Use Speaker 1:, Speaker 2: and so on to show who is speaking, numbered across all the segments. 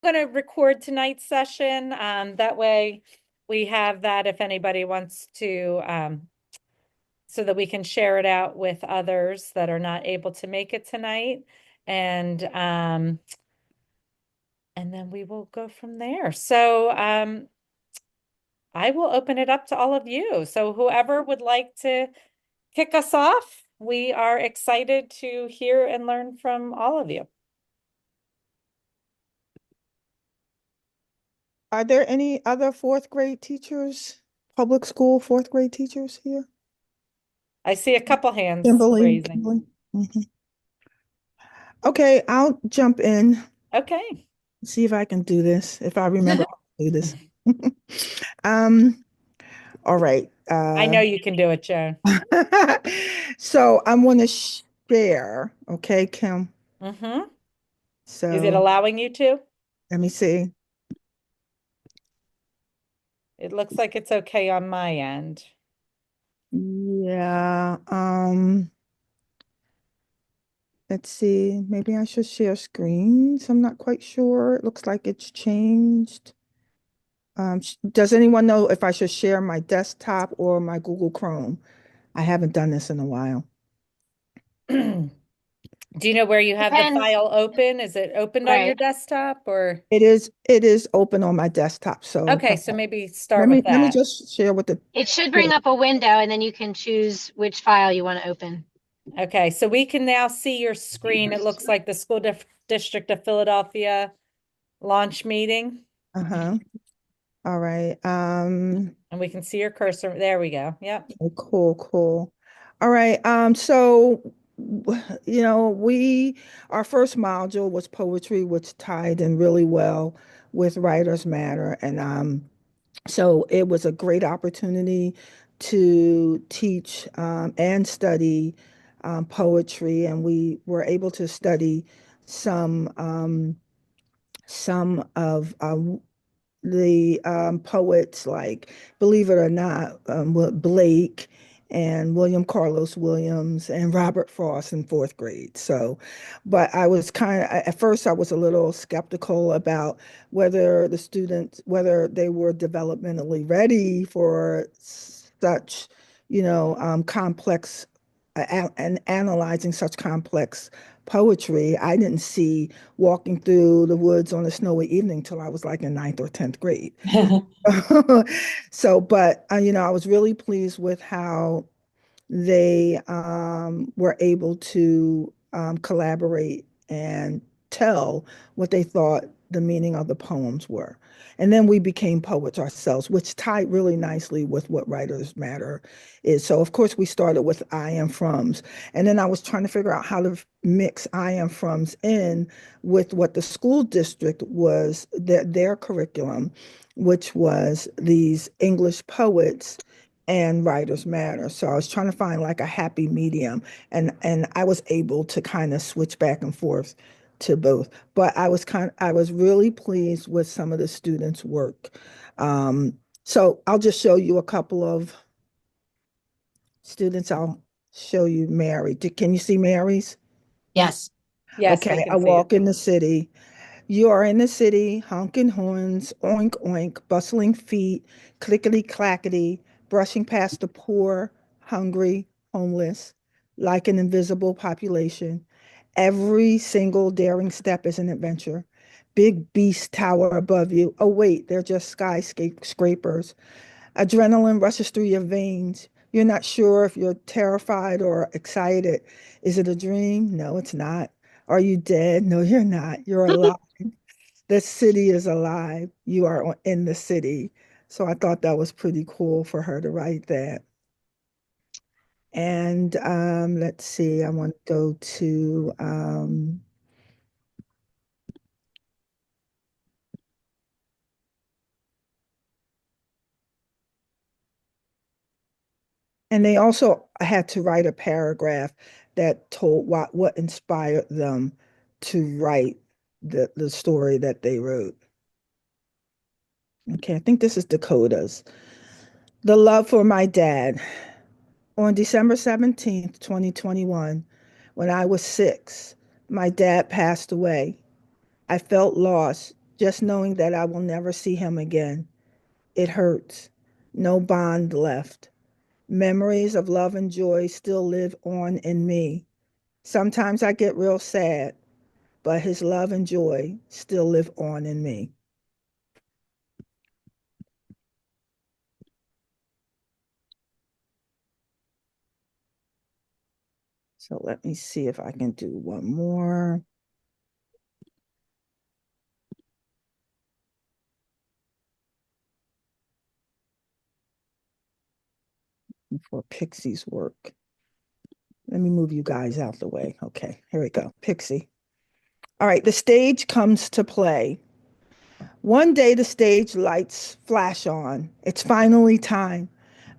Speaker 1: going to record tonight's session. That way we have that if anybody wants to, so that we can share it out with others that are not able to make it tonight. And then we will go from there. So, I will open it up to all of you. So whoever would like to kick us off, we are excited to hear and learn from all of you.
Speaker 2: Are there any other fourth grade teachers, public school fourth grade teachers here?
Speaker 1: I see a couple hands
Speaker 2: Kimberly,
Speaker 1: raising.
Speaker 2: Kimberly. Okay, I'll jump in,
Speaker 1: Okay.
Speaker 2: see if I can do this, if I remember how to do this. Um, all right.
Speaker 1: I know you can do it, Joan.
Speaker 2: So I'm going to share, okay, Kim.
Speaker 1: Mm-hmm. Is it
Speaker 2: So
Speaker 1: allowing you to?
Speaker 2: let me see.
Speaker 1: It looks like it's okay on my end.
Speaker 2: Yeah, let's see. Maybe I should share screens. I'm not quite sure. It looks like it's changed. Does anyone know if I should share my desktop or my Google Chrome? I haven't done this in a while.
Speaker 1: Do you know where you have the
Speaker 3: Depends.
Speaker 1: file open? Is it opened on your
Speaker 3: Right.
Speaker 1: desktop or?
Speaker 2: It is open on my desktop. So
Speaker 1: Okay, so maybe
Speaker 2: let
Speaker 1: start
Speaker 2: me
Speaker 1: with
Speaker 2: let me
Speaker 1: that.
Speaker 2: just share with the
Speaker 3: It should bring up a window and then you can choose which file you want to open.
Speaker 1: Okay, so we can now see your screen. It looks like the District of Philadelphia launch meeting,
Speaker 2: uh-huh. All right.
Speaker 1: and we can see your cursor. There we go. Yep.
Speaker 2: Cool, cool. All right. So we our first module was poetry, which tied in really well with Writers Matter. And so it was a great opportunity to teach and study poetry, and we were able to study some some of the poets like, believe it or not, Blake and William Carlos Williams and Robert Frost in fourth grade. So, but I was at first I was a little skeptical about whether they were developmentally ready for such, complex and analyzing such complex poetry. I didn't see walking through the woods on a snowy evening till I was like in ninth or 10th grade. So, but I was really pleased with how they were able to collaborate and tell what they thought the meaning of the poems were. And then we became poets ourselves, which tied really nicely with what Writers Matter is. So, of course, we started with I am froms. And then I was trying to figure out how to mix I am froms in with what the school district was, their curriculum, which was these English poets and Writers Matter. So I was trying to find like a happy medium, and I was able to kind of switch back and forth to both. But I was really pleased with some of the students' work. So I'll just show you a couple of students. I'll show you Mary. Can you see Mary's?
Speaker 3: Yes.
Speaker 1: Yes, we
Speaker 2: Okay,
Speaker 1: can
Speaker 2: I
Speaker 1: see it.
Speaker 2: walk in the city. You are in the city, honking horns, oink oink, bustling feet, clickety clackety, brushing past the poor, hungry, homeless, like an invisible population. Every single daring step is an adventure. Big beasts tower above you. Oh, wait, they're just skyscrapers. Adrenaline rushes through your veins. You're not sure if you're terrified or excited. Is it a dream? No, it's not. Are you dead? No, you're not. You're alive. The city is alive. You are in the city. So I thought that was pretty cool for her to write that. And let's see, I want to go to and they also had to write a paragraph that told what inspired them to write the story that they wrote. Okay, I think this is Dakota's. The love for my dad. On December 17th, 2021, when I was 6, my dad passed away. I felt lost, just knowing that I will never see him again. It hurts. No bond left. Memories of love and joy still live on in me. Sometimes I get real sad, but his love and joy still live on in me. So let me see if I can do one more for Pixie's work. Let me move you guys out the way. Okay, here we go. Pixie. All right, the stage comes to play. One day the stage lights flash on. It's finally time.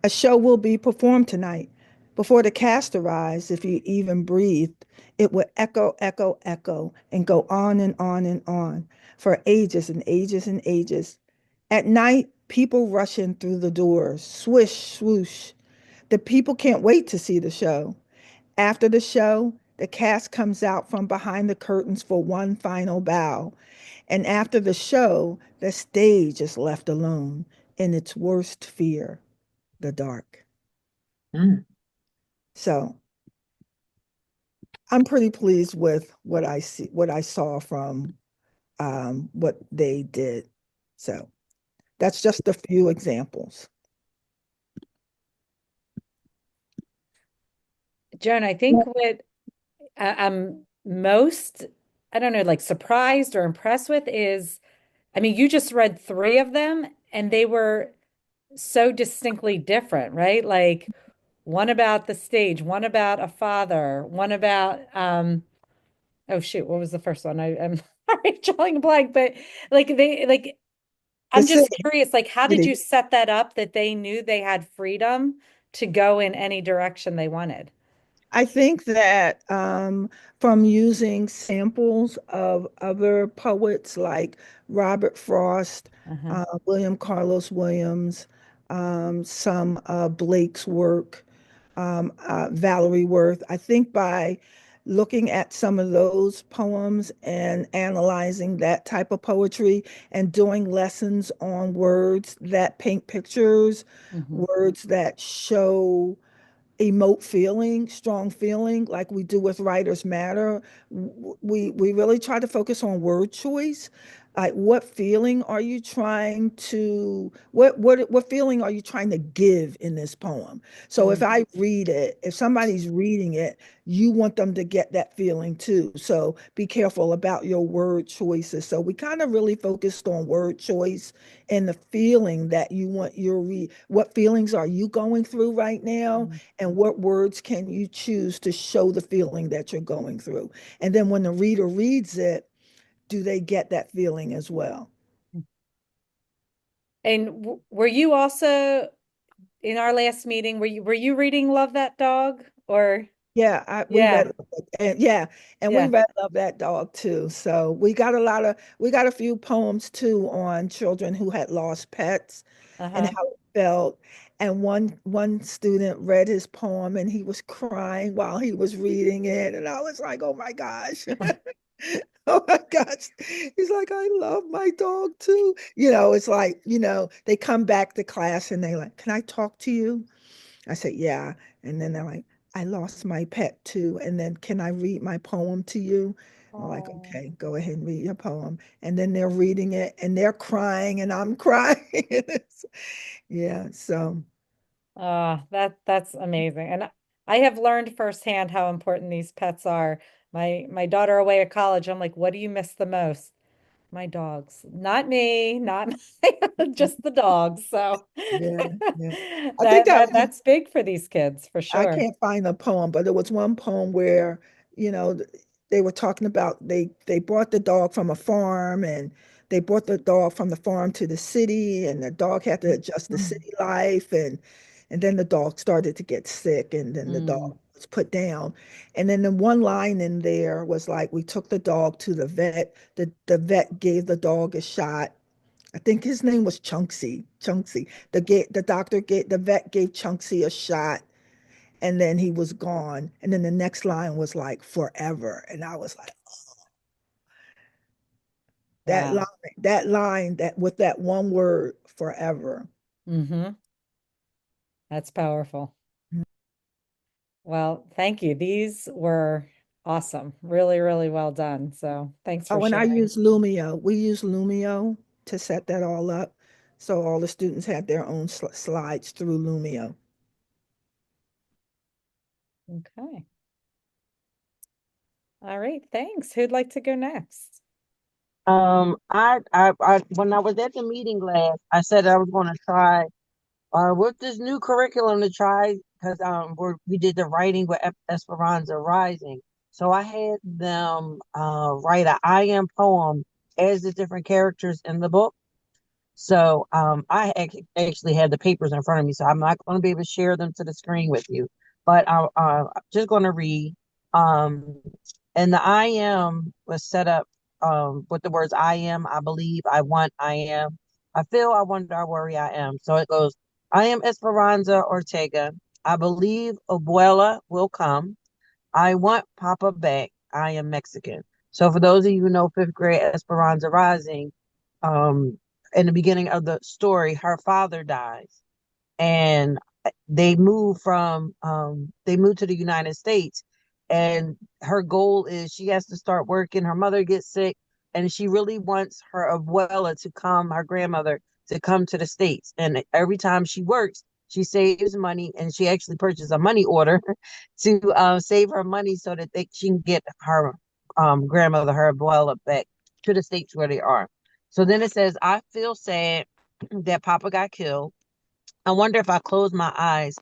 Speaker 2: A show will be performed tonight. Before the cast arrives, if you even breathed, it would echo, echo, echo, and go on and on and on for ages and ages and ages. At night, people rush in through the doors, swish, swoosh. The people can't wait to see the show. After the show, the cast comes out from behind the curtains for one final bow. And after the show, the stage is left alone in its worst fear, the dark.
Speaker 1: Mm.
Speaker 2: So I'm pretty pleased with what I see, what I saw from what they did. So that's just a few examples.
Speaker 1: Joan, I think what I'm most, I don't know, like surprised or impressed with is, I mean, you just read three of them and they were so distinctly different, right? Like one about the stage, one about a father, one about oh shoot, what was the first one? I'm sorry, drawing a blank, but like
Speaker 2: The
Speaker 1: I'm just
Speaker 2: city,
Speaker 1: curious, like how did
Speaker 2: city.
Speaker 1: you set that up that they knew they had freedom to go in any direction they wanted?
Speaker 2: I think that from using samples of other poets like Robert Frost,
Speaker 1: Uh-huh.
Speaker 2: William Carlos Williams, some Blake's work, Valerie Worth, I think by looking at some of those poems and analyzing that type of poetry and doing lessons on words that paint pictures,
Speaker 1: Hmm.
Speaker 2: words that show emote feeling, strong feeling, like we do with Writers Matter. We really try to focus on word choice. Like what feeling are you trying to what feeling are you trying to give in this poem? So if I read it, if somebody's reading it, you want them to get that feeling too. So be careful about your word choices. So we kind of really focused on word choice and the feeling that you want your read. What feelings are you going through right now?
Speaker 1: Mm.
Speaker 2: And what words can you choose to show the feeling that you're going through? And then when the reader reads it, do they get that feeling as well?
Speaker 1: And were you also in our last meeting, were you reading Love That Dog or
Speaker 2: Yeah, we
Speaker 1: yeah,
Speaker 2: read and yeah, and we
Speaker 1: yeah.
Speaker 2: read Love That Dog too. So we got a few poems too on children who had lost pets and
Speaker 1: Uh-huh.
Speaker 2: how it felt. And one student read his poem and he was crying while he was reading it. And I was like, oh my gosh. Oh my gosh. He's like, I love my dog too. It's like, they come back to class and they like, can I talk to you? I said, yeah. And then they're like, I lost my pet too. And then can I read my poem to you? I'm like,
Speaker 1: Oh.
Speaker 2: okay, go ahead and read your poem. And then they're reading it and they're crying and I'm crying. Yeah, so
Speaker 1: That's amazing. And I have learned firsthand how important these pets are. My daughter away at college, I'm like, what do you miss the most? My dogs. Not me, not just the dogs. So
Speaker 2: yeah, yeah. I think
Speaker 1: that
Speaker 2: that
Speaker 1: that that's big for these kids for
Speaker 2: I
Speaker 1: sure.
Speaker 2: can't find the poem, but there was one poem where, you know, th- they were talking about they brought the dog from a farm and they brought the dog from the farm to the city and the dog had to adjust to
Speaker 1: Mm.
Speaker 2: city life and then the dog started to get sick and then the dog
Speaker 1: Mm.
Speaker 2: was put down. And then the one line in there was like we took the dog to the vet. The vet gave the dog a shot. I think his name was Chunksy. Chunksy. The doctor gave the vet gave Chunksy a shot and then he was gone. And then the next line was like forever. And I was like, That line,
Speaker 1: Wow.
Speaker 2: that with that one word, forever.
Speaker 1: Mm-hmm. That's powerful. Well, thank you. These were awesome. Really, really well done. So thanks for
Speaker 2: Oh, and I
Speaker 1: sharing.
Speaker 2: use Lumio. We use Lumio to set that all up. So all the students have their own slides through Lumio.
Speaker 1: Okay. All right. Thanks. Who'd like to go next?
Speaker 4: when I was at the meeting last, I said I was going to try with this new curriculum to try because we did the writing with Esperanza Rising. So I had them write a I am poem as the different characters in the book. So actually had the papers in front of me, so I'm not going to be able to share them to the screen with you. But I'm just going to read. Um, and the I am was set up with the words I am, I believe, I want, I am. I feel, I wonder, I worry, I am. So it goes, I am Esperanza Ortega. I believe Abuela will come. I want Papa back. I am Mexican. So for those of you who know fifth grade Esperanza Rising, um, in the beginning of the story, her father dies and they moved to the United States, and her goal is she has to start working. Her mother gets sick, and she really wants her abuela to come, her grandmother, to come to the States. And every time she works, she saves money, and she actually purchases a money order to save her money so that she can get her grandmother, her abuela, back to the States where they are. So then it says, I feel sad that Papa got killed. I wonder if I close my eyes,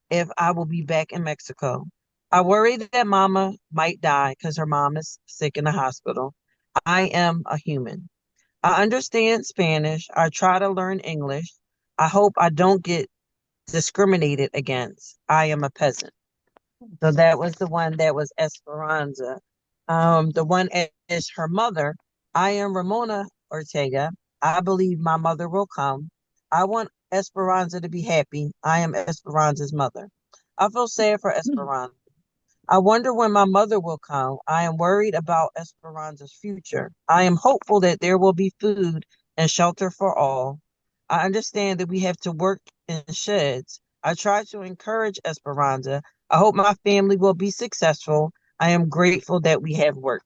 Speaker 4: if I will be back in Mexico. I worry that Mama might die because her mom is sick in the hospital. I am a human. I understand Spanish. I try to learn English. I hope I don't get discriminated against. I am a peasant. So that was the one that was Esperanza. The one is her mother. I am Ramona Ortega. I believe my mother will come. I want Esperanza to be happy. I am Esperanza's mother. I feel sad for Esperanza. I wonder when my mother will come. I am worried about Esperanza's future. I am hopeful that there will be food and shelter for all. I understand that we have to work in sheds. I try to encourage Esperanza. I hope my family will be successful. I am grateful that we have work.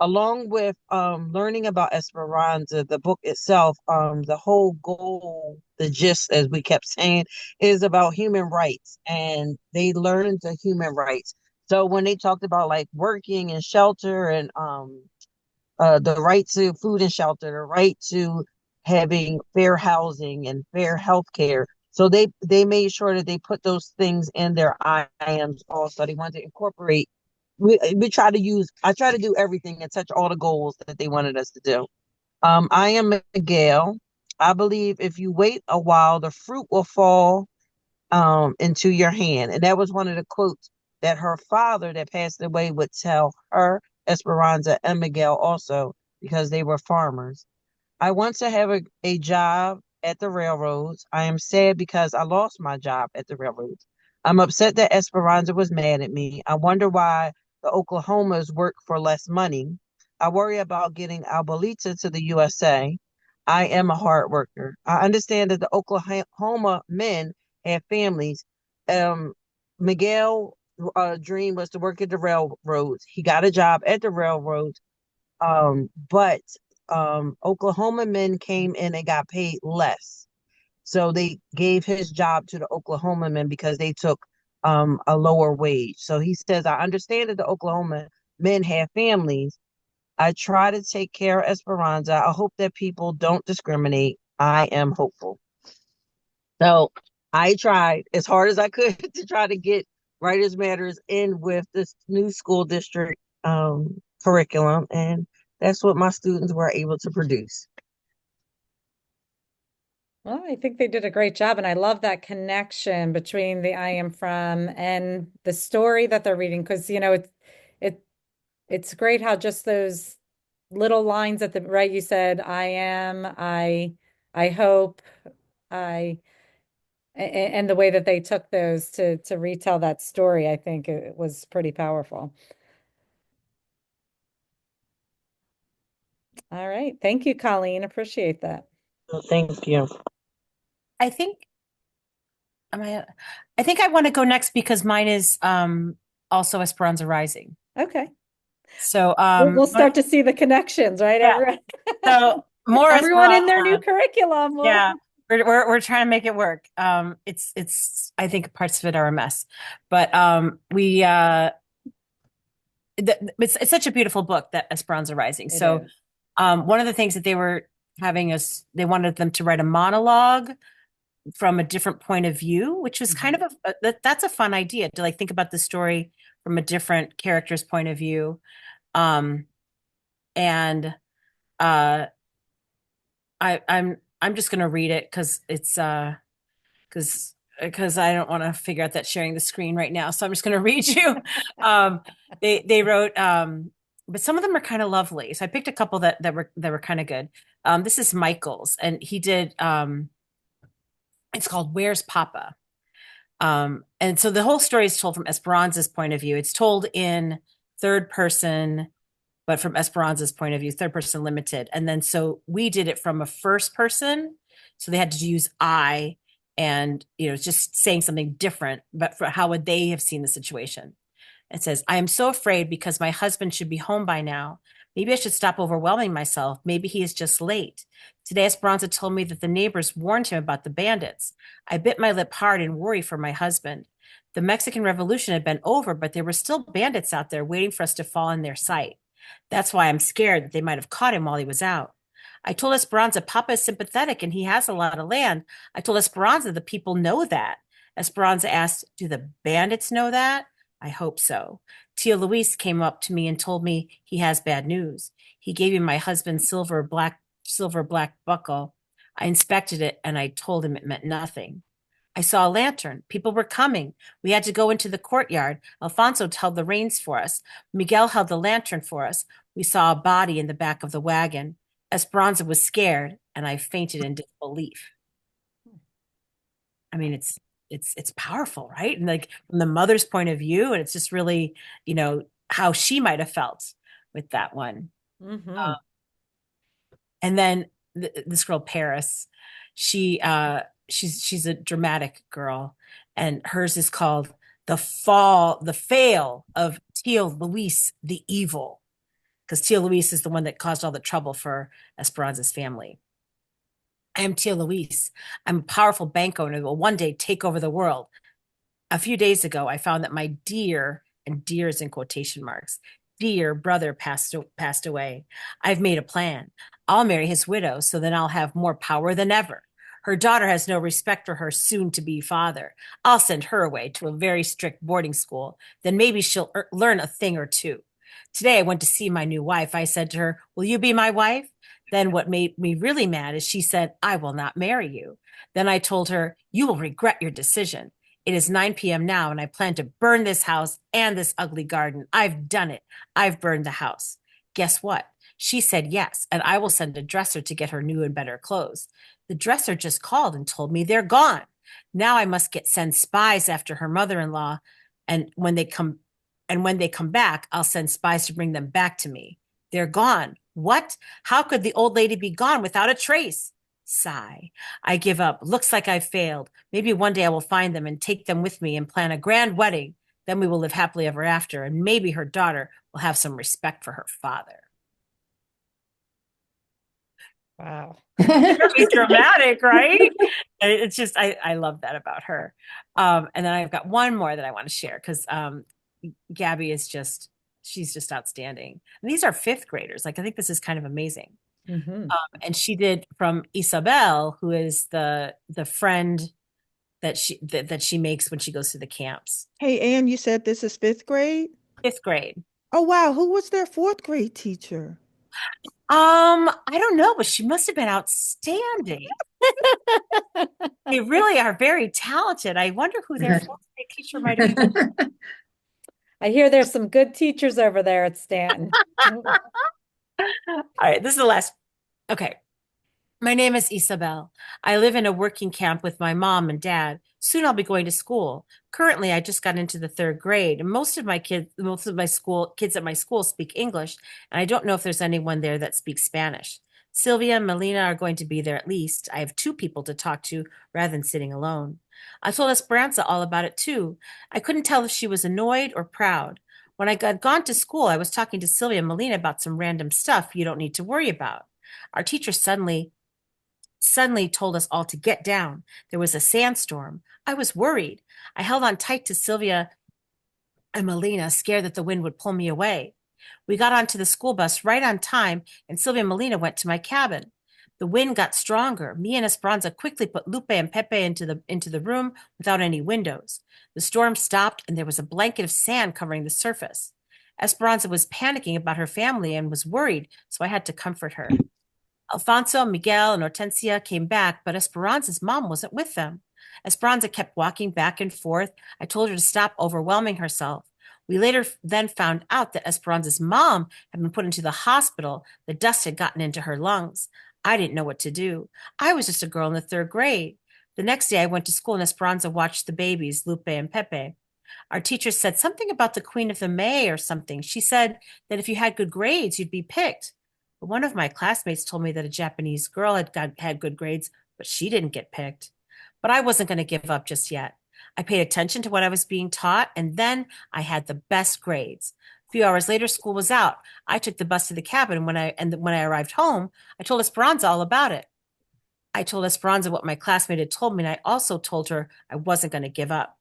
Speaker 4: Along with learning about Esperanza, the book itself, the whole goal, the gist, as we kept saying, is about human rights, and they learned the human rights. So when they talked about like working and shelter and the right to food and shelter, the right to having fair housing and fair health care. So they made sure that they put those things in their IAMs also. They wanted to incorporate. We try to use. I try to do everything and touch all the goals that they wanted us to do. I am Miguel. I believe if you wait a while, the fruit will fall into your hand. And that was one of the quotes that her father that passed away would tell her, Esperanza and Miguel also, because they were farmers. I want to have a job at the railroads. I am sad because I lost my job at the railroads. I'm upset that Esperanza was mad at me. I wonder why the Oklahomas work for less money. I worry about getting Albolita to the USA. I am a hard worker. I understand that the Oklahoma men have families. Um, Miguel dream was to work at the railroads. He got a job at the railroads, but Oklahoma men came in and got paid less. So they gave his job to the Oklahoma men because they took a lower wage. So he says, I understand that the Oklahoma men have families. I try to take care of Esperanza. I hope that people don't discriminate. I am hopeful. So I tried as hard as I could to try to get Writers Matters in with this new school district curriculum, and that's what my students were able to produce.
Speaker 1: Well, I think they did a great job, and I love that connection between the I am from and the story that they're reading because it it's great how just those little lines at the right you said I am, I hope, I and the way that they took those to retell that story, I think it was pretty powerful. All right. Thank you, Colleen. Appreciate that.
Speaker 4: So thank you.
Speaker 5: I think I think I want to go next because mine is also Esperanza Rising.
Speaker 1: Okay.
Speaker 5: So
Speaker 1: We'll start to see the connections, right?
Speaker 5: yeah.
Speaker 1: Everyone,
Speaker 5: So more
Speaker 1: everyone in their new
Speaker 5: Esperanza.
Speaker 1: curriculum.
Speaker 5: Yeah. We're trying to make it work. It's I think parts of it are a mess. But it's such a beautiful book, that Esperanza Rising.
Speaker 1: It
Speaker 5: So
Speaker 1: is.
Speaker 5: one of the things that they were having us, they wanted them to write a monologue from a different point of view, which was kind of that's a fun idea to like think about the story from a different character's point of view. And I'm just gonna read it because it's because I don't want to figure out that sharing the screen right now. So I'm just gonna read you. They wrote but some of them are kind of lovely. So I picked a couple that were kind of good. This is Michael's, and he did it's called Where's Papa? And so the whole story is told from Esperanza's point of view. It's told in third person, but from Esperanza's point of view, third person limited. And then so we did it from a first person. So they had to use I and, just saying something different, but for how would they have seen the situation? It says, I am so afraid because my husband should be home by now. Maybe I should stop overwhelming myself. Maybe he is just late. Today, Esperanza told me that the neighbors warned him about the bandits. I bit my lip hard in worry for my husband. The Mexican Revolution had been over, but there were still bandits out there waiting for us to fall in their sight. That's why I'm scared that they might have caught him while he was out. I told Esperanza Papa is sympathetic and he has a lot of land. I told Esperanza the people know that. Esperanza asked, do the bandits know that? I hope so. Tia Luis came up to me and told me he has bad news. He gave me my husband's silver black buckle. I inspected it and I told him it meant nothing. I saw a lantern. People were coming. We had to go into the courtyard. Alfonso held the reins for us. Miguel held the lantern for us. We saw a body in the back of the wagon. Esperanza was scared and I fainted in disbelief. I mean, it's powerful, right? And like from the mother's point of view, and it's just really, how she might have felt with that one.
Speaker 1: Mm-hmm.
Speaker 5: And then this girl Paris, she's a dramatic girl, and hers is called the fail of Tia Luis the Evil, because Tia Luis is the one that caused all the trouble for Esperanza's family. I am Tia Luis. I'm a powerful bank owner who will one day take over the world. A few days ago, I found that my dear, and dear is in quotation marks, dear brother passed away. I've made a plan. I'll marry his widow, so then I'll have more power than ever. Her daughter has no respect for her soon-to-be father. I'll send her away to a very strict boarding school. Then maybe she'll learn a thing or two. Today, I went to see my new wife. I said to her, will you be my wife? Then what made me really mad is she said, I will not marry you. Then I told her, you will regret your decision. It is 9 p.m. now, and I plan to burn this house and this ugly garden. I've done it. I've burned the house. Guess what? She said yes, and I will send a dresser to get her new and better clothes. The dresser just called and told me they're gone. Now I must send spies after her mother-in-law, and when they come back, I'll send spies to bring them back to me. They're gone. What? How could the old lady be gone without a trace? Sigh. I give up. Looks like I've failed. Maybe one day I will find them and take them with me and plan a grand wedding. Then we will live happily ever after, and maybe her daughter will have some respect for her father.
Speaker 1: Wow.
Speaker 5: Very dramatic, right? It's just, I love that about her. And then I've got one more that I want to share because Gabby is she's just outstanding. And these are fifth graders. Like, I think this is kind of amazing.
Speaker 1: Mm-hmm.
Speaker 5: And she did from Isabel, who is the friend that she makes when she goes to the camps.
Speaker 2: Hey, Ann, you said this is fifth grade?
Speaker 5: Fifth grade.
Speaker 2: Oh, wow. Who was their fourth grade teacher?
Speaker 5: I don't know, but she must have been outstanding. They really are very talented. I wonder who their fourth grade teacher might have been.
Speaker 1: I hear there's some good teachers over there at Stanton.
Speaker 5: All right, this is the last. Okay. My name is Isabel. I live in a working camp with my mom and dad. Soon I'll be going to school. Currently, I just got into the third grade, and most of my school kids at my school speak English, and I don't know if there's anyone there that speaks Spanish. Sylvia and Melina are going to be there at least. I have two people to talk to rather than sitting alone. I told Esperanza all about it too. I couldn't tell if she was annoyed or proud. When I got gone to school, I was talking to Sylvia and Melina about some random stuff you don't need to worry about. Our teacher suddenly told us all to get down. There was a sandstorm. I was worried. I held on tight to Sylvia and Melina, scared that the wind would pull me away. We got onto the school bus right on time, and Sylvia and Melina went to my cabin. The wind got stronger. Me and Esperanza quickly put Lupe and Pepe into the room without any windows. The storm stopped, and there was a blanket of sand covering the surface. Esperanza was panicking about her family and was worried, so I had to comfort her. Alfonso, Miguel, and Hortensia came back, but Esperanza's mom wasn't with them. Esperanza kept walking back and forth. I told her to stop overwhelming herself. We later then found out that Esperanza's mom had been put into the hospital. The dust had gotten into her lungs. I didn't know what to do. I was just a girl in the third grade. The next day I went to school and Esperanza watched the babies, Lupe and Pepe. Our teacher said something about the Queen of the May or something. She said that if you had good grades, you'd be picked. But one of my classmates told me that a Japanese girl had good grades, but she didn't get picked. But I wasn't going to give up just yet. I paid attention to what I was being taught, and then I had the best grades. A few hours later, school was out. I took the bus to the cabin. When I arrived home, I told Esperanza all about it. I told Esperanza what my classmate had told me, and I also told her I wasn't going to give up.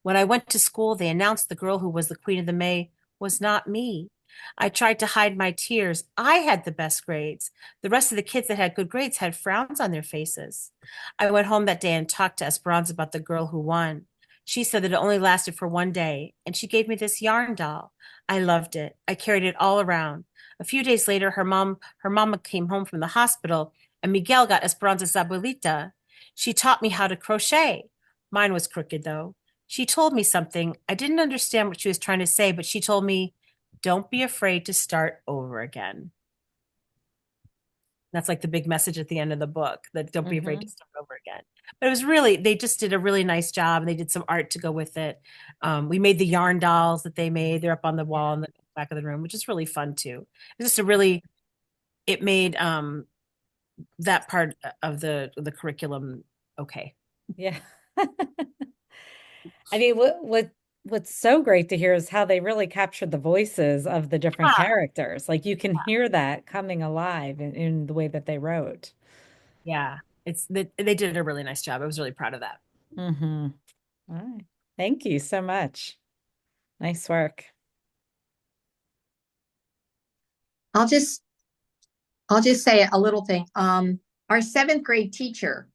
Speaker 5: When I went to school, they announced the girl who was the Queen of the May was not me. I tried to hide my tears. I had the best grades. The rest of the kids that had good grades had frowns on their faces. I went home that day and talked to Esperanza about the girl who won. She said that it only lasted for one day, and she gave me this yarn doll. I loved it. I carried it all around. A few days later, her mama came home from the hospital, and Miguel got Esperanza's abuelita. She taught me how to crochet. Mine was crooked, though. She told me something. I didn't understand what she was trying to say, but she told me, don't be afraid to start over again. That's like the big message at the end of the book, that don't be afraid to start over again. But it was really, they just did a really nice job, and they did some art to go with it. We made the yarn dolls that they made. They're up on the wall in the back of the room, which is really fun too. It's just it made that part of the curriculum okay.
Speaker 1: Yeah. I mean, what's so great to hear is how they really captured the voices of the different characters. Like you can hear that coming alive in the way that they wrote.
Speaker 5: Yeah, they did a really nice job. I was really proud of that.
Speaker 1: Mm-hmm. All right. Thank you so much. Nice work.
Speaker 6: I'll just say a little thing. Our seventh grade teacher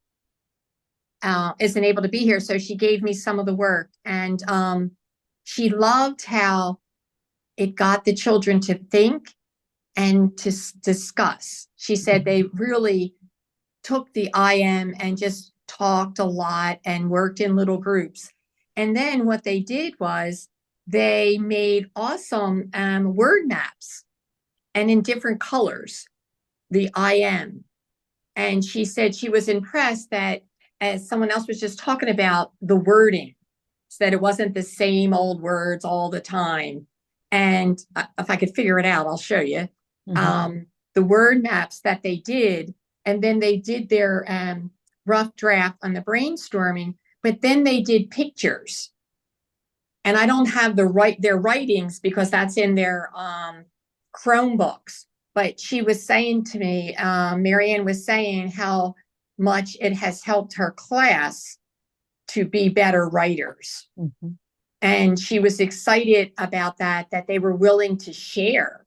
Speaker 6: isn't able to be here, so she gave me some of the work, and she loved how it got the children to think and to discuss. She said they really took the IM and just talked a lot and worked in little groups. And then what they did was they made awesome word maps and in different colors, the IM. And she said she was impressed that, as someone else was just talking about, the wording, so that it wasn't the same old words all the time. And if I could figure it out, I'll show you. The word maps that they did, and then they did their rough draft on the brainstorming, but then they did pictures. And I don't have their writings because that's in their Chromebooks. But she was saying to me, Marianne was saying how much it has helped her class to be better writers. And she was excited about that they were willing to share.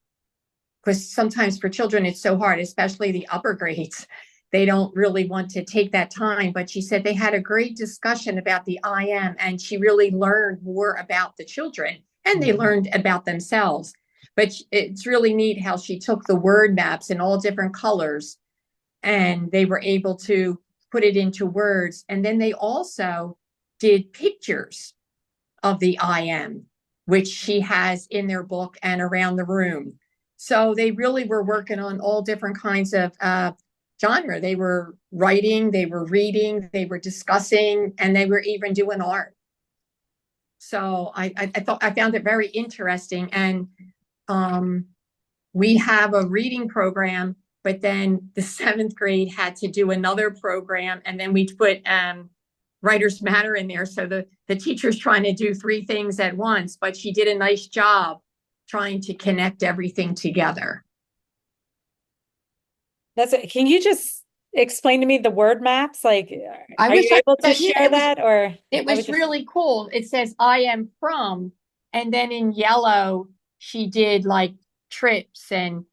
Speaker 6: Because sometimes for children, it's so hard, especially the upper grades. They don't really want to take that time. But she said they had a great discussion about the IM, and she really learned more about the children, and they learned about themselves. But it's really neat how she took the word maps in all different colors, and they were able to put it into words. And then they also did pictures of the IM, which she has in their book and around the room. So they really were working on all different kinds of genre. They were writing, they were reading, they were discussing, and they were even doing art. So I found it very interesting. And we have a reading program, but then the seventh grade had to do another program, and then we put Writers Matter in there. So the teacher's trying to do three things at once, but she did a nice job trying to connect everything together.
Speaker 1: That's it. Can you just explain to me the word maps? Like,
Speaker 6: I
Speaker 1: are
Speaker 6: wish
Speaker 1: you
Speaker 6: I
Speaker 1: able to
Speaker 6: could. Yeah,
Speaker 1: share that, or
Speaker 6: it
Speaker 1: I
Speaker 6: was
Speaker 1: would just
Speaker 6: really cool. It says I am from, and then in yellow, she did like trips and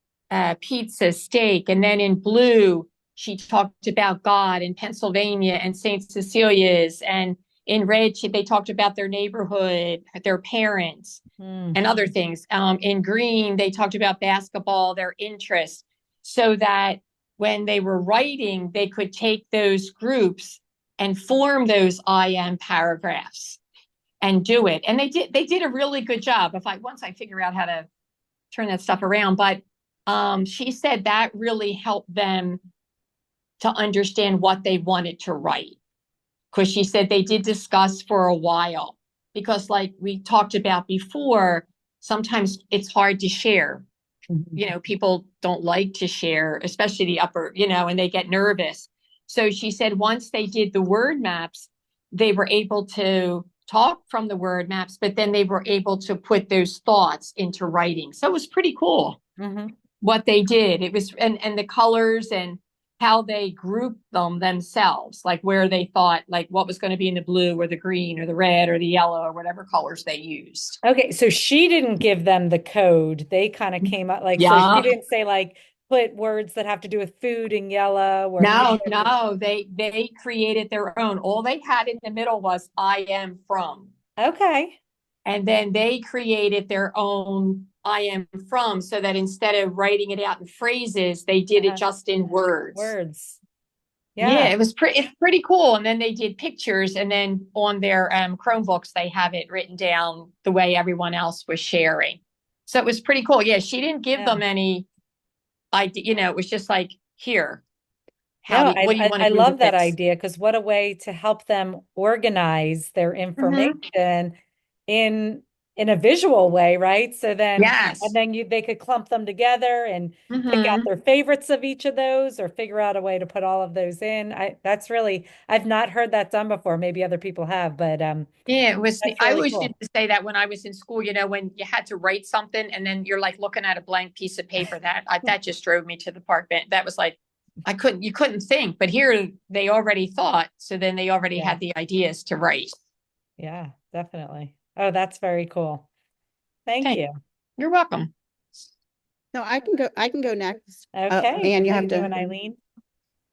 Speaker 6: pizza, steak. And then in blue, she talked about God in Pennsylvania and St. Cecilia's. And in red, they talked about their neighborhood, their parents, and other things. In green, they talked about basketball, their interests, so that when they were writing, they could take those groups and form those I am paragraphs and do it. And they did a really good job. Once I figure out how to turn that stuff around, but she said that really helped them to understand what they wanted to write. Because she said they did discuss for a while, because like we talked about before, sometimes it's hard to share. You know, people don't like to share, especially the upper, and they get nervous. So she said once they did the word maps, they were able to talk from the word maps, but then they were able to put those thoughts into writing. So it was pretty cool what they did. It was, and the colors and how they grouped them themselves, like where they thought, like what was going to be in the blue or the green or the red or the yellow or whatever colors they used.
Speaker 1: Okay, so she didn't give them the code. They kind of came up like, so
Speaker 6: Yeah.
Speaker 1: she didn't say like put words that have to do with food in yellow or
Speaker 6: No, they created their own. All they had in the middle was I am from.
Speaker 1: Okay.
Speaker 6: And then they created their own I am from, so that instead of writing it out in phrases, they did it just in words.
Speaker 1: Words.
Speaker 6: Yeah,
Speaker 1: Yeah.
Speaker 6: it's pretty cool. And then they did pictures, and then on their Chromebooks, they have it written down the way everyone else was sharing. So it was pretty cool. Yeah, she didn't give them any idea, it was just like, here,
Speaker 1: No,
Speaker 6: what do you want
Speaker 1: I
Speaker 6: to do
Speaker 1: love
Speaker 6: with
Speaker 1: that
Speaker 6: this?
Speaker 1: idea, because what a way to help them organize their information in a visual way, right? So then
Speaker 6: Yes.
Speaker 1: and then they could clump them together and pick out their favorites of each of those, or figure out a way to put all of those in. I've not heard that done before. Maybe other people have, but
Speaker 6: Yeah, it was.
Speaker 1: that's
Speaker 6: I
Speaker 1: really
Speaker 6: always
Speaker 1: cool.
Speaker 6: used to say that when I was in school. When you had to write something, and then you're like looking at a blank piece of paper. That just drove me to the park bench. That was like, you couldn't think. But here they already thought, so then they already had the ideas to write.
Speaker 1: Yeah, definitely. Oh, that's very cool. Thank
Speaker 6: Okay.
Speaker 1: you.
Speaker 6: You're welcome.
Speaker 7: No, I can go next.
Speaker 1: Okay.
Speaker 7: Anne, you
Speaker 1: How
Speaker 7: have to.
Speaker 1: doing, Eileen?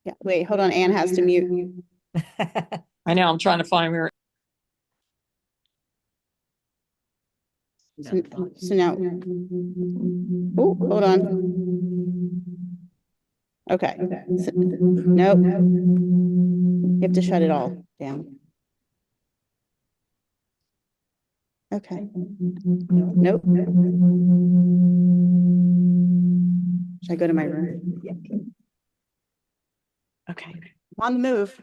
Speaker 7: Yeah, wait, hold on. Anne has to mute.
Speaker 6: I know. I'm trying to find where.
Speaker 7: So now, oh, hold on. Okay. So, nope. You have to shut it all down. Okay. Nope. Should I go to my room? Yeah. Okay. I'm on the move.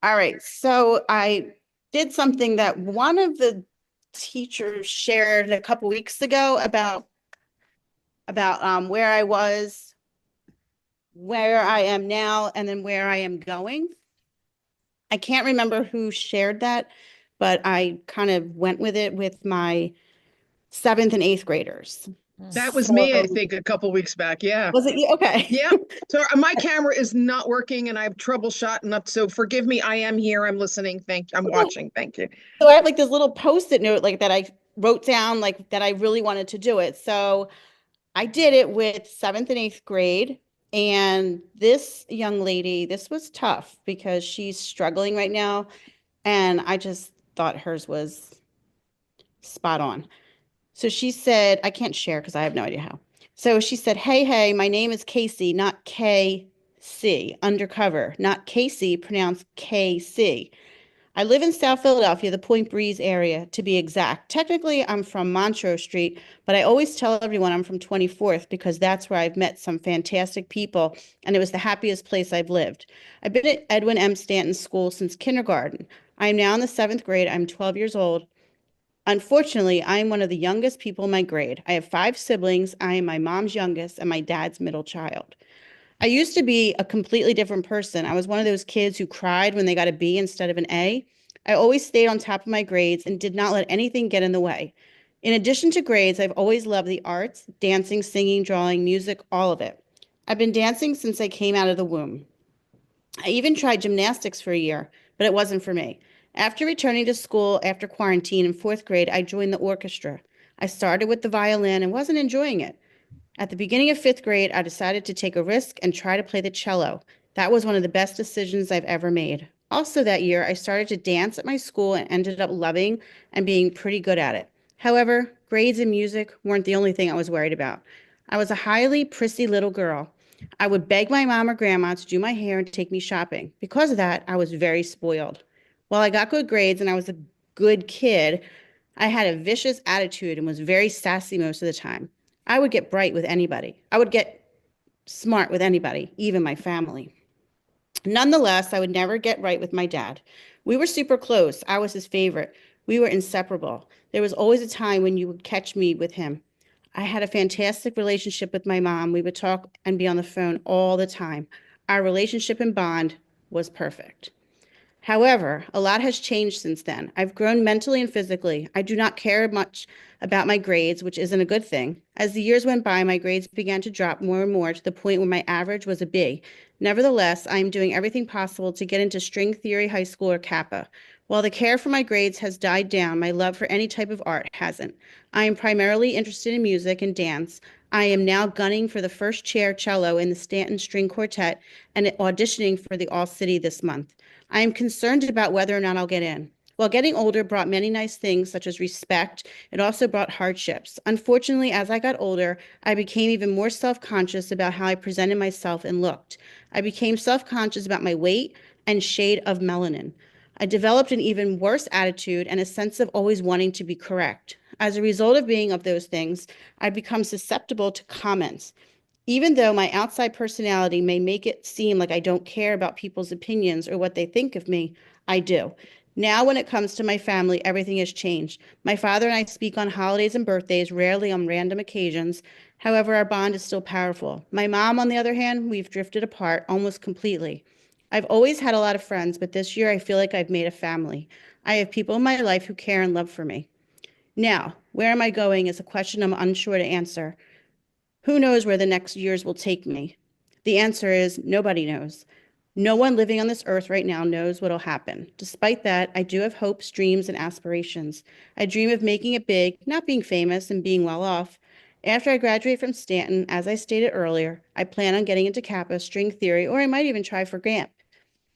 Speaker 7: All right. So I did something that one of the teachers shared a couple weeks ago about where I was, where I am now, and then where I am going. I can't remember who shared that, but I kind of went with it with my 7th and 8th graders.
Speaker 8: That was me, I think, a couple weeks back. Yeah.
Speaker 7: Was it you? Okay.
Speaker 8: Yeah. So my camera is not working and I have trouble shotting up. So forgive me. I am here. I'm listening. I'm watching. Thank you.
Speaker 7: So I had like this little post-it note like that I wrote down like that I really wanted to do it. So I did it with 7th and 8th grade. And this young lady, this was tough because she's struggling right now. And I just thought hers was spot on. So she said, I can't share because I have no idea how. So she said, hey, my name is Casey, not KC, undercover, not Casey, pronounced KC. I live in South Philadelphia, the Point Breeze area, to be exact. Technically, I'm from Montrose Street, but I always tell everyone I'm from 24th because that's where I've met some fantastic people, and it was the happiest place I've lived. I've been at Edwin M. Stanton School since kindergarten. I am now in the 7th grade. I'm 12 years old. Unfortunately, I am one of the youngest people in my grade. I have 5 siblings. I am my mom's youngest and my dad's middle child. I used to be a completely different person. I was one of those kids who cried when they got a B instead of an A. I always stayed on top of my grades and did not let anything get in the way. In addition to grades, I've always loved the arts, dancing, singing, drawing, music, all of it. I've been dancing since I came out of the womb. I even tried gymnastics for a year, but it wasn't for me. After returning to school after quarantine in 4th grade, I joined the orchestra. I started with the violin and wasn't enjoying it. At the beginning of 5th grade, I decided to take a risk and try to play the cello. That was one of the best decisions I've ever made. Also, that year, I started to dance at my school and ended up loving and being pretty good at it. However, grades and music weren't the only thing I was worried about. I was a highly prissy little girl. I would beg my mom or grandma to do my hair and take me shopping. Because of that, I was very spoiled. While I got good grades and I was a good kid, I had a vicious attitude and was very sassy most of the time. I would get bright with anybody. I would get smart with anybody, even my family. Nonetheless, I would never get right with my dad. We were super close. I was his favorite. We were inseparable. There was always a time when you would catch me with him. I had a fantastic relationship with my mom. We would talk and be on the phone all the time. Our relationship and bond was perfect. However, a lot has changed since then. I've grown mentally and physically. I do not care much about my grades, which isn't a good thing. As the years went by, my grades began to drop more and more to the point where my average was a B. Nevertheless, I am doing everything possible to get into string theory high school or Kappa. While the care for my grades has died down, my love for any type of art hasn't. I am primarily interested in music and dance. I am now gunning for the first chair cello in the Stanton String Quartet and auditioning for the All City this month. I am concerned about whether or not I'll get in. While getting older brought many nice things, such as respect, it also brought hardships. Unfortunately, as I got older, I became even more self-conscious about how I presented myself and looked. I became self-conscious about my weight and shade of melanin. I developed an even worse attitude and a sense of always wanting to be correct. As a result of being of those things, I become susceptible to comments. Even though my outside personality may make it seem like I don't care about people's opinions or what they think of me, I do. Now, when it comes to my family, everything has changed. My father and I speak on holidays and birthdays, rarely on random occasions. However, our bond is still powerful. My mom, on the other hand, we've drifted apart almost completely. I've always had a lot of friends, but this year I feel like I've made a family. I have people in my life who care and love for me. Now, where am I going is a question I'm unsure to answer. Who knows where the next years will take me? The answer is nobody knows. No one living on this earth right now knows what'll happen. Despite that, I do have hopes, dreams, and aspirations. I dream of making it big, not being famous and being well off. After I graduate from Stanton, as I stated earlier, I plan on getting into Kappa, string theory, or I might even try for Grant.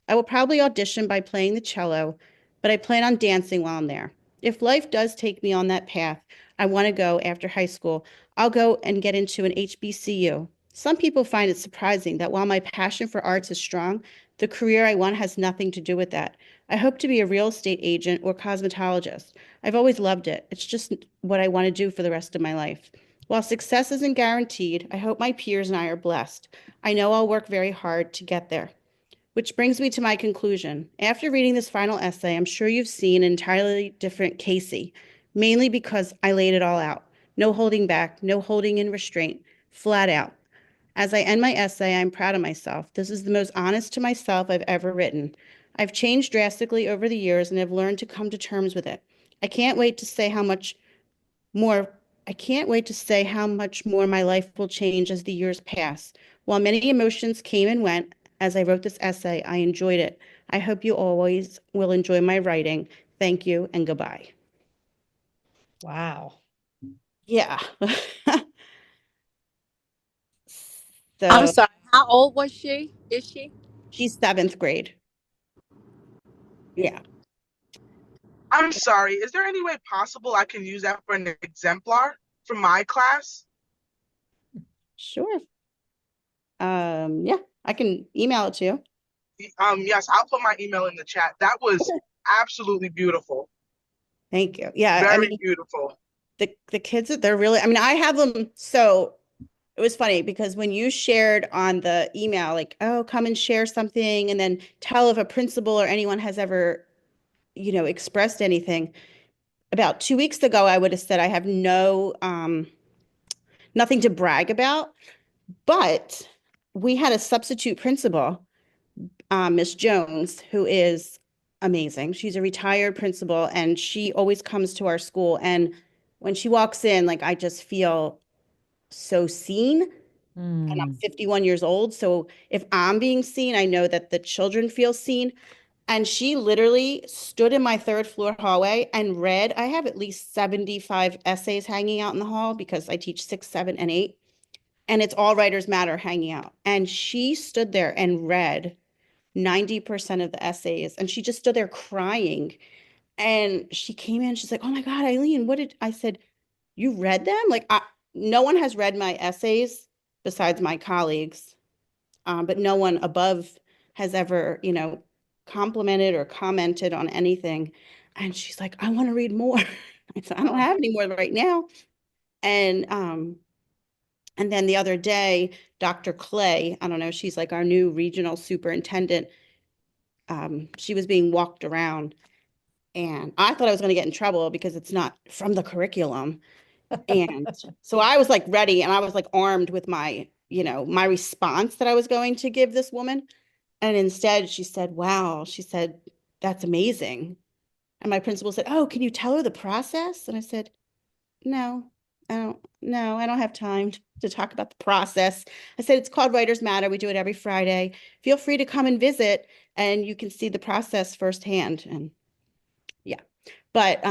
Speaker 7: I will probably audition by playing the cello, but I plan on dancing while I'm there. If life does take me on that path, I want to go after high school. I'll go and get into an HBCU. Some people find it surprising that while my passion for arts is strong, the career I want has nothing to do with that. I hope to be a real estate agent or cosmetologist. I've always loved it. It's just what I want to do for the rest of my life. While success isn't guaranteed, I hope my peers and I are blessed. I know I'll work very hard to get there. Which brings me to my conclusion. After reading this final essay, I'm sure you've seen an entirely different Casey, mainly because I laid it all out. No holding back, no holding in restraint, flat out. As I end my essay, I'm proud of myself. This is the most honest to myself I've ever written. I've changed drastically over the years and have learned to come to terms with it. I can't wait to say how much more I can't wait to say how much more my life will change as the years pass. While many emotions came and went as I wrote this essay, I enjoyed it. I hope you always will enjoy my writing. Thank you and goodbye.
Speaker 1: Wow.
Speaker 7: Yeah.
Speaker 9: I'm
Speaker 7: So
Speaker 9: sorry. How old was she? Is she?
Speaker 7: she's 7th grade. Yeah,
Speaker 10: I'm sorry. Is there any way possible I can use that for an exemplar from my class?
Speaker 7: sure. Yeah, I can email it to you.
Speaker 10: Yes, I'll put my email in the chat. That was absolutely beautiful.
Speaker 7: Thank you. Yeah, I
Speaker 10: Very
Speaker 7: mean,
Speaker 10: beautiful.
Speaker 7: the kids, they're really, I mean, I have them. So it was funny because when you shared on the email, like, oh, come and share something and then tell if a principal or anyone has ever, expressed anything. About 2 weeks ago, I would have said I have nothing to brag about, but we had a substitute principal, Miss Jones, who is amazing. She's a retired principal and she always comes to our school. And when she walks in, like I just feel so seen. And I'm 51 years old. So if I'm being seen, I know that the children feel seen. And she literally stood in my third floor hallway and read. I have at least 75 essays hanging out in the hall because I teach 6, 7, and 8. And it's all Writers Matter hanging out. And she stood there and read 90% of the essays. And she just stood there crying. And she came in, she's like, oh my God, Eileen, what did I said, you read them? No one has read my essays besides my colleagues, but no one above has ever, complimented or commented on anything. And she's like, I want to read more. I said, I don't have any more right now. And then the other day, Dr. Clay, I don't know, she's like our new regional superintendent. She was being walked around and I thought I was going to get in trouble because it's not from the curriculum. And so I was like ready and I was like armed with my response that I was going to give this woman. And instead she said, wow, she said, that's amazing. And my principal said, oh, can you tell her the process? And I said, no, I don't have time to talk about the process. I said, it's called Writers Matter. We do it every Friday. Feel free to come and visit and you can see the process firsthand. And yeah, but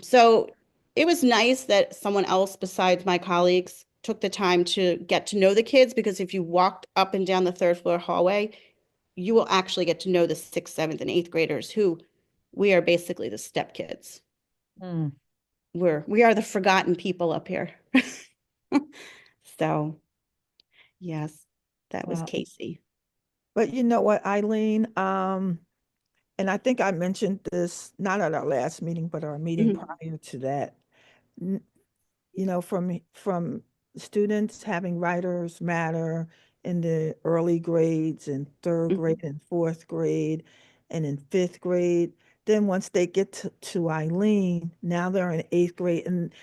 Speaker 7: so it was nice that someone else besides my colleagues took the time to get to know the kids because if you walked up and down the third floor hallway, you will actually get to know the 6th, 7th, and 8th graders who we are basically the step kids. We are the forgotten people up here. So yes, that was
Speaker 2: Wow.
Speaker 7: Casey.
Speaker 2: But you know what, Eileen? And I think I mentioned this not at our last meeting, but our meeting
Speaker 7: Mhm.
Speaker 2: prior to that. N- from students having writers matter in the early grades and third
Speaker 7: Mhm.
Speaker 2: grade and fourth grade and in fifth grade. Then once they get to Eileen, now they're in eighth grade and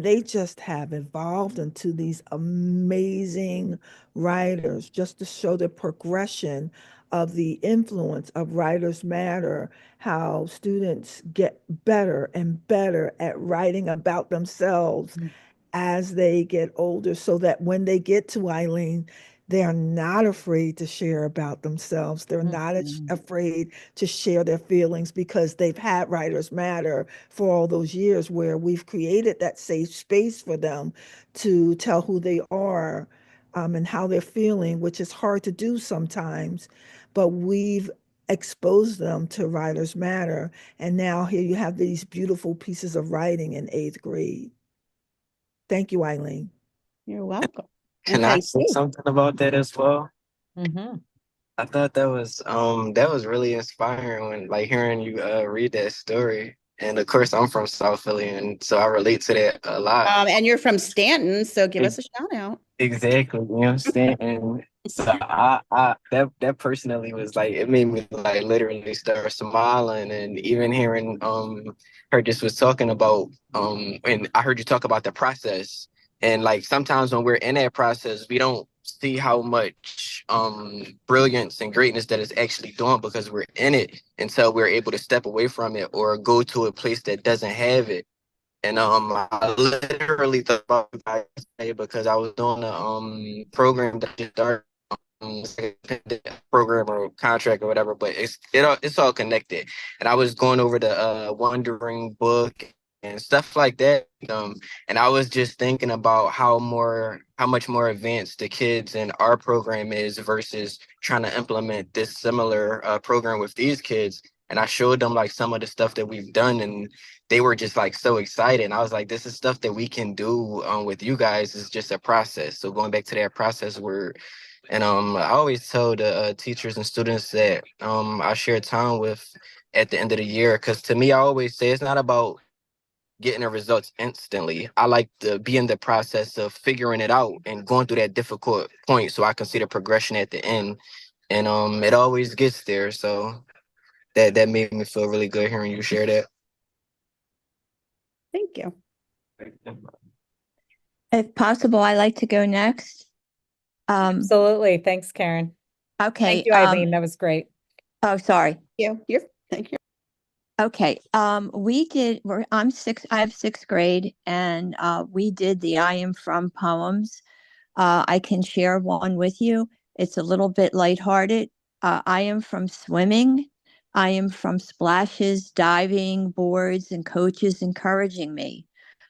Speaker 2: they just have evolved into these amazing writers just to show the progression of the influence of Writers Matter, how students get better and better at writing about themselves as they get older, so that when they get to Eileen, they're not afraid to share about themselves. They're not afraid to share their feelings because they've had Writers Matter for all those years where we've created that safe space for them to tell who they are and how they're feeling, which is hard to do sometimes. But we've exposed them to Writers Matter. And now here you have these beautiful pieces of writing in eighth grade. Thank you, Eileen.
Speaker 7: You're welcome. And
Speaker 11: Can I
Speaker 7: thank
Speaker 11: say
Speaker 7: you.
Speaker 11: something about that as well?
Speaker 1: Mm-hmm.
Speaker 11: I thought that was really inspiring when like hearing you read that story. And of course I'm from South Philly and so I relate to that a lot.
Speaker 7: And you're from Stanton, so give us a shout out.
Speaker 11: Exactly, you know what I'm saying? And so that personally was like it made me like literally start smiling and even hearing her just was talking about and I heard you talk about the process and like sometimes when we're in that process we don't see how much brilliance and greatness that is actually doing because we're in it until we're able to step away from it or go to a place that doesn't have it. And I literally thought about you guys today because I was doing a program that just started, it's like a program or contract or whatever, but it's all connected. And I was going over the Wandering book and stuff like that. And I was just thinking about how much more advanced the kids in our program is versus trying to implement this similar program with these kids. And I showed them like some of the stuff that we've done and they were just like so excited. And I was like, this is stuff that we can do with you guys. It's just a process. So going back to that process word, and I always tell the teachers and students that I share time with at the end of the year. Because to me, I always say it's not about getting the results instantly. I like to be in the process of figuring it out and going through that difficult point so I can see the progression at the end. And it always gets there. So that made me feel really good hearing you share that.
Speaker 7: Thank you.
Speaker 12: If possible, I like to go next.
Speaker 1: Absolutely. Thanks, Karen.
Speaker 12: Okay.
Speaker 1: Thank you, Eileen. That was great.
Speaker 12: Oh, sorry.
Speaker 7: Thank you.
Speaker 12: Okay. I have sixth grade, and we did the I Am From poems. I can share one with you. It's a little bit lighthearted. I am from swimming. I am from splashes, diving, boards, and coaches encouraging me.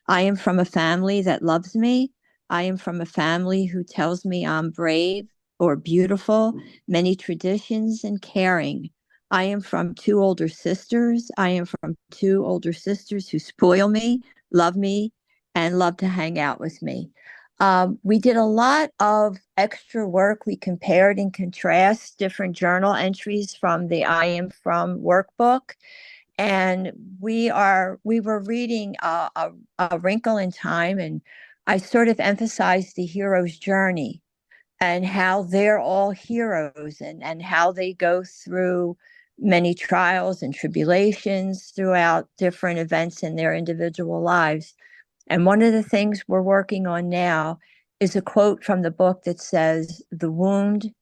Speaker 12: I am from a family that loves me. I am from a family who tells me I'm brave or beautiful, many traditions, and caring. I am from two older sisters. I am from two older sisters who spoil me, and love to hang out with me. We did a lot of extra work. We compared and contrast different journal entries from the I Am From workbook. And we were reading a Wrinkle in Time, and I sort of emphasized the hero's journey and how they're all heroes, and how they go through many trials and tribulations throughout different events in their individual lives. And one of the things we're working on now is a quote from the book that says, "The wound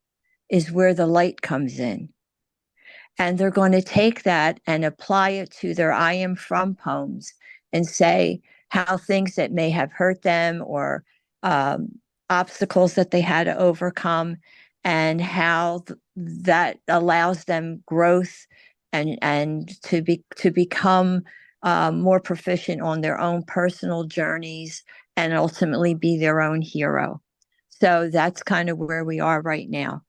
Speaker 12: is where the light comes in." And they're going to take that and apply it to their I Am From poems and say how things that may have hurt them, or um, obstacles that they had to overcome, and how that allows them growth, and to become more proficient on their own personal journeys, and ultimately be their own hero. So that's kind of where we are right now.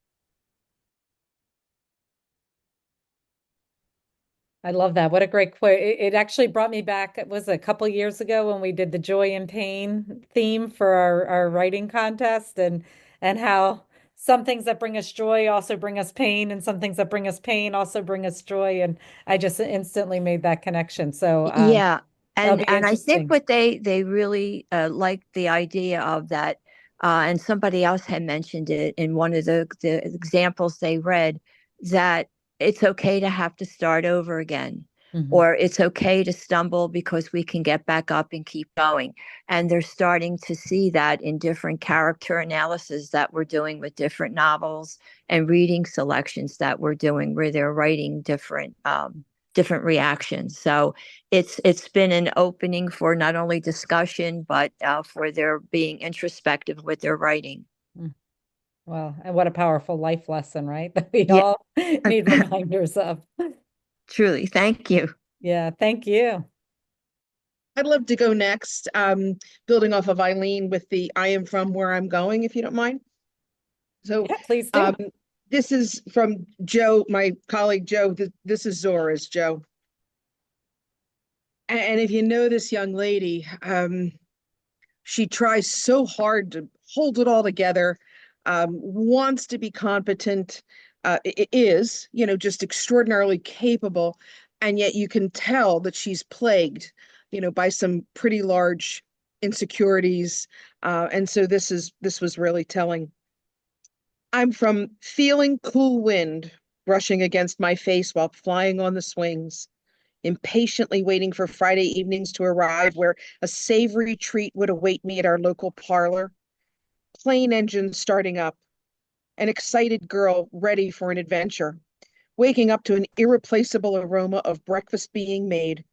Speaker 1: I love that. What a great quote. It actually brought me back. It was a couple years ago when we did the joy and pain theme for our writing contest, and how some things that bring us joy also bring us pain, and some things that bring us pain also bring us joy. And I just instantly made that connection. So
Speaker 12: Yeah.
Speaker 1: that'll be
Speaker 12: And I think
Speaker 1: interesting.
Speaker 12: what they really liked the idea of that, and somebody else had mentioned it in one of the examples they read, that it's okay to have to start over again,
Speaker 1: Mhm.
Speaker 12: or it's okay to stumble because we can get back up and keep going. And they're starting to see that in different character analysis that we're doing with different novels, and reading selections that we're doing where they're writing different reactions. So it's been an opening for not only discussion, but for their being introspective with their writing.
Speaker 1: Mm. Well, and what a powerful life lesson, right? That we
Speaker 12: Yeah,
Speaker 1: all need reminders of.
Speaker 12: truly. Thank you.
Speaker 1: Yeah, thank you.
Speaker 8: I'd love to go next, building off of Eileen with the I Am From Where I'm Going, if you don't mind. So
Speaker 1: Yeah, please do.
Speaker 8: this is from Joe, my colleague Joe. This is Zora's, Joe. And if you know this young lady, she tries so hard to hold it all together, wants to be competent, is, just extraordinarily capable. And yet you can tell that she's plagued, by some pretty large insecurities. And so this was really telling. I'm from feeling cool wind brushing against my face while flying on the swings, impatiently waiting for Friday evenings to arrive, where a savory treat would await me at our local parlor. Plane engines starting up, an excited girl ready for an adventure, waking up to an irreplaceable aroma of breakfast being made,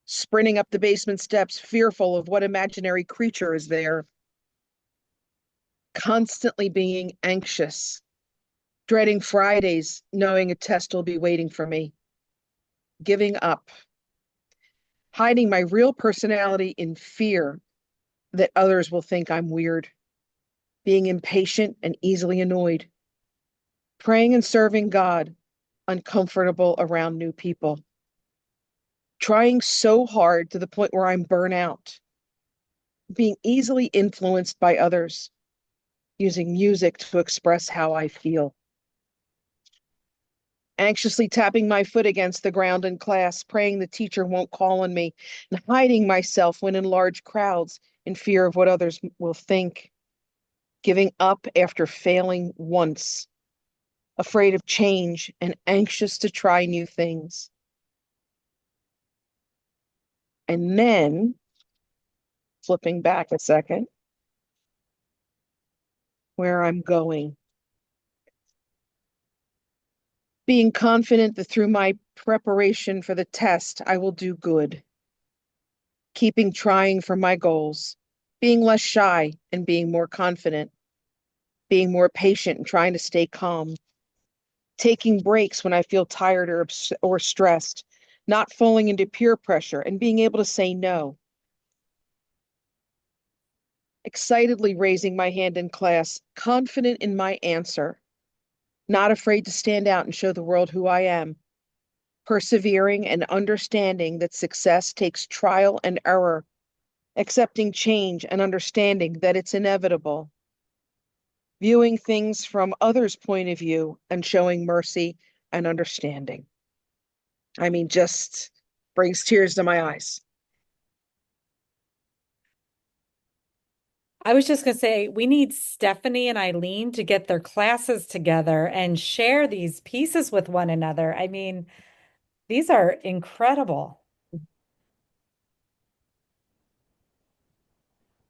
Speaker 8: sprinting up the basement steps, fearful of what imaginary creature is there, constantly being anxious, dreading Fridays, knowing a test will be waiting for me, giving up, hiding my real personality in fear that others will think I'm weird, being impatient and easily annoyed, praying and serving God, uncomfortable around new people, trying so hard to the point where I'm burnt out, being easily influenced by others, using music to express how I feel. anxiously tapping my foot against the ground in class, praying the teacher won't call on me, and hiding myself when in large crowds in fear of what others will think, giving up after failing once, afraid of change and anxious to try new things. And then, flipping back a second, where I'm going. Being confident that through my preparation for the test, I will do good. Keeping trying for my goals. Being less shy and being more confident. Being more patient and trying to stay calm. Taking breaks when I feel tired or stressed. Not falling into peer pressure and being able to say no. Excitedly raising my hand in class, confident in my answer. Not afraid to stand out and show the world who I am. Persevering and understanding that success takes trial and error, accepting change and understanding that it's inevitable, viewing things from others' point of view and showing mercy and understanding. I mean, just brings tears to my eyes.
Speaker 1: I was just going to say, we need Stephanie and Eileen to get their classes together and share these pieces with one another. I mean, these are incredible.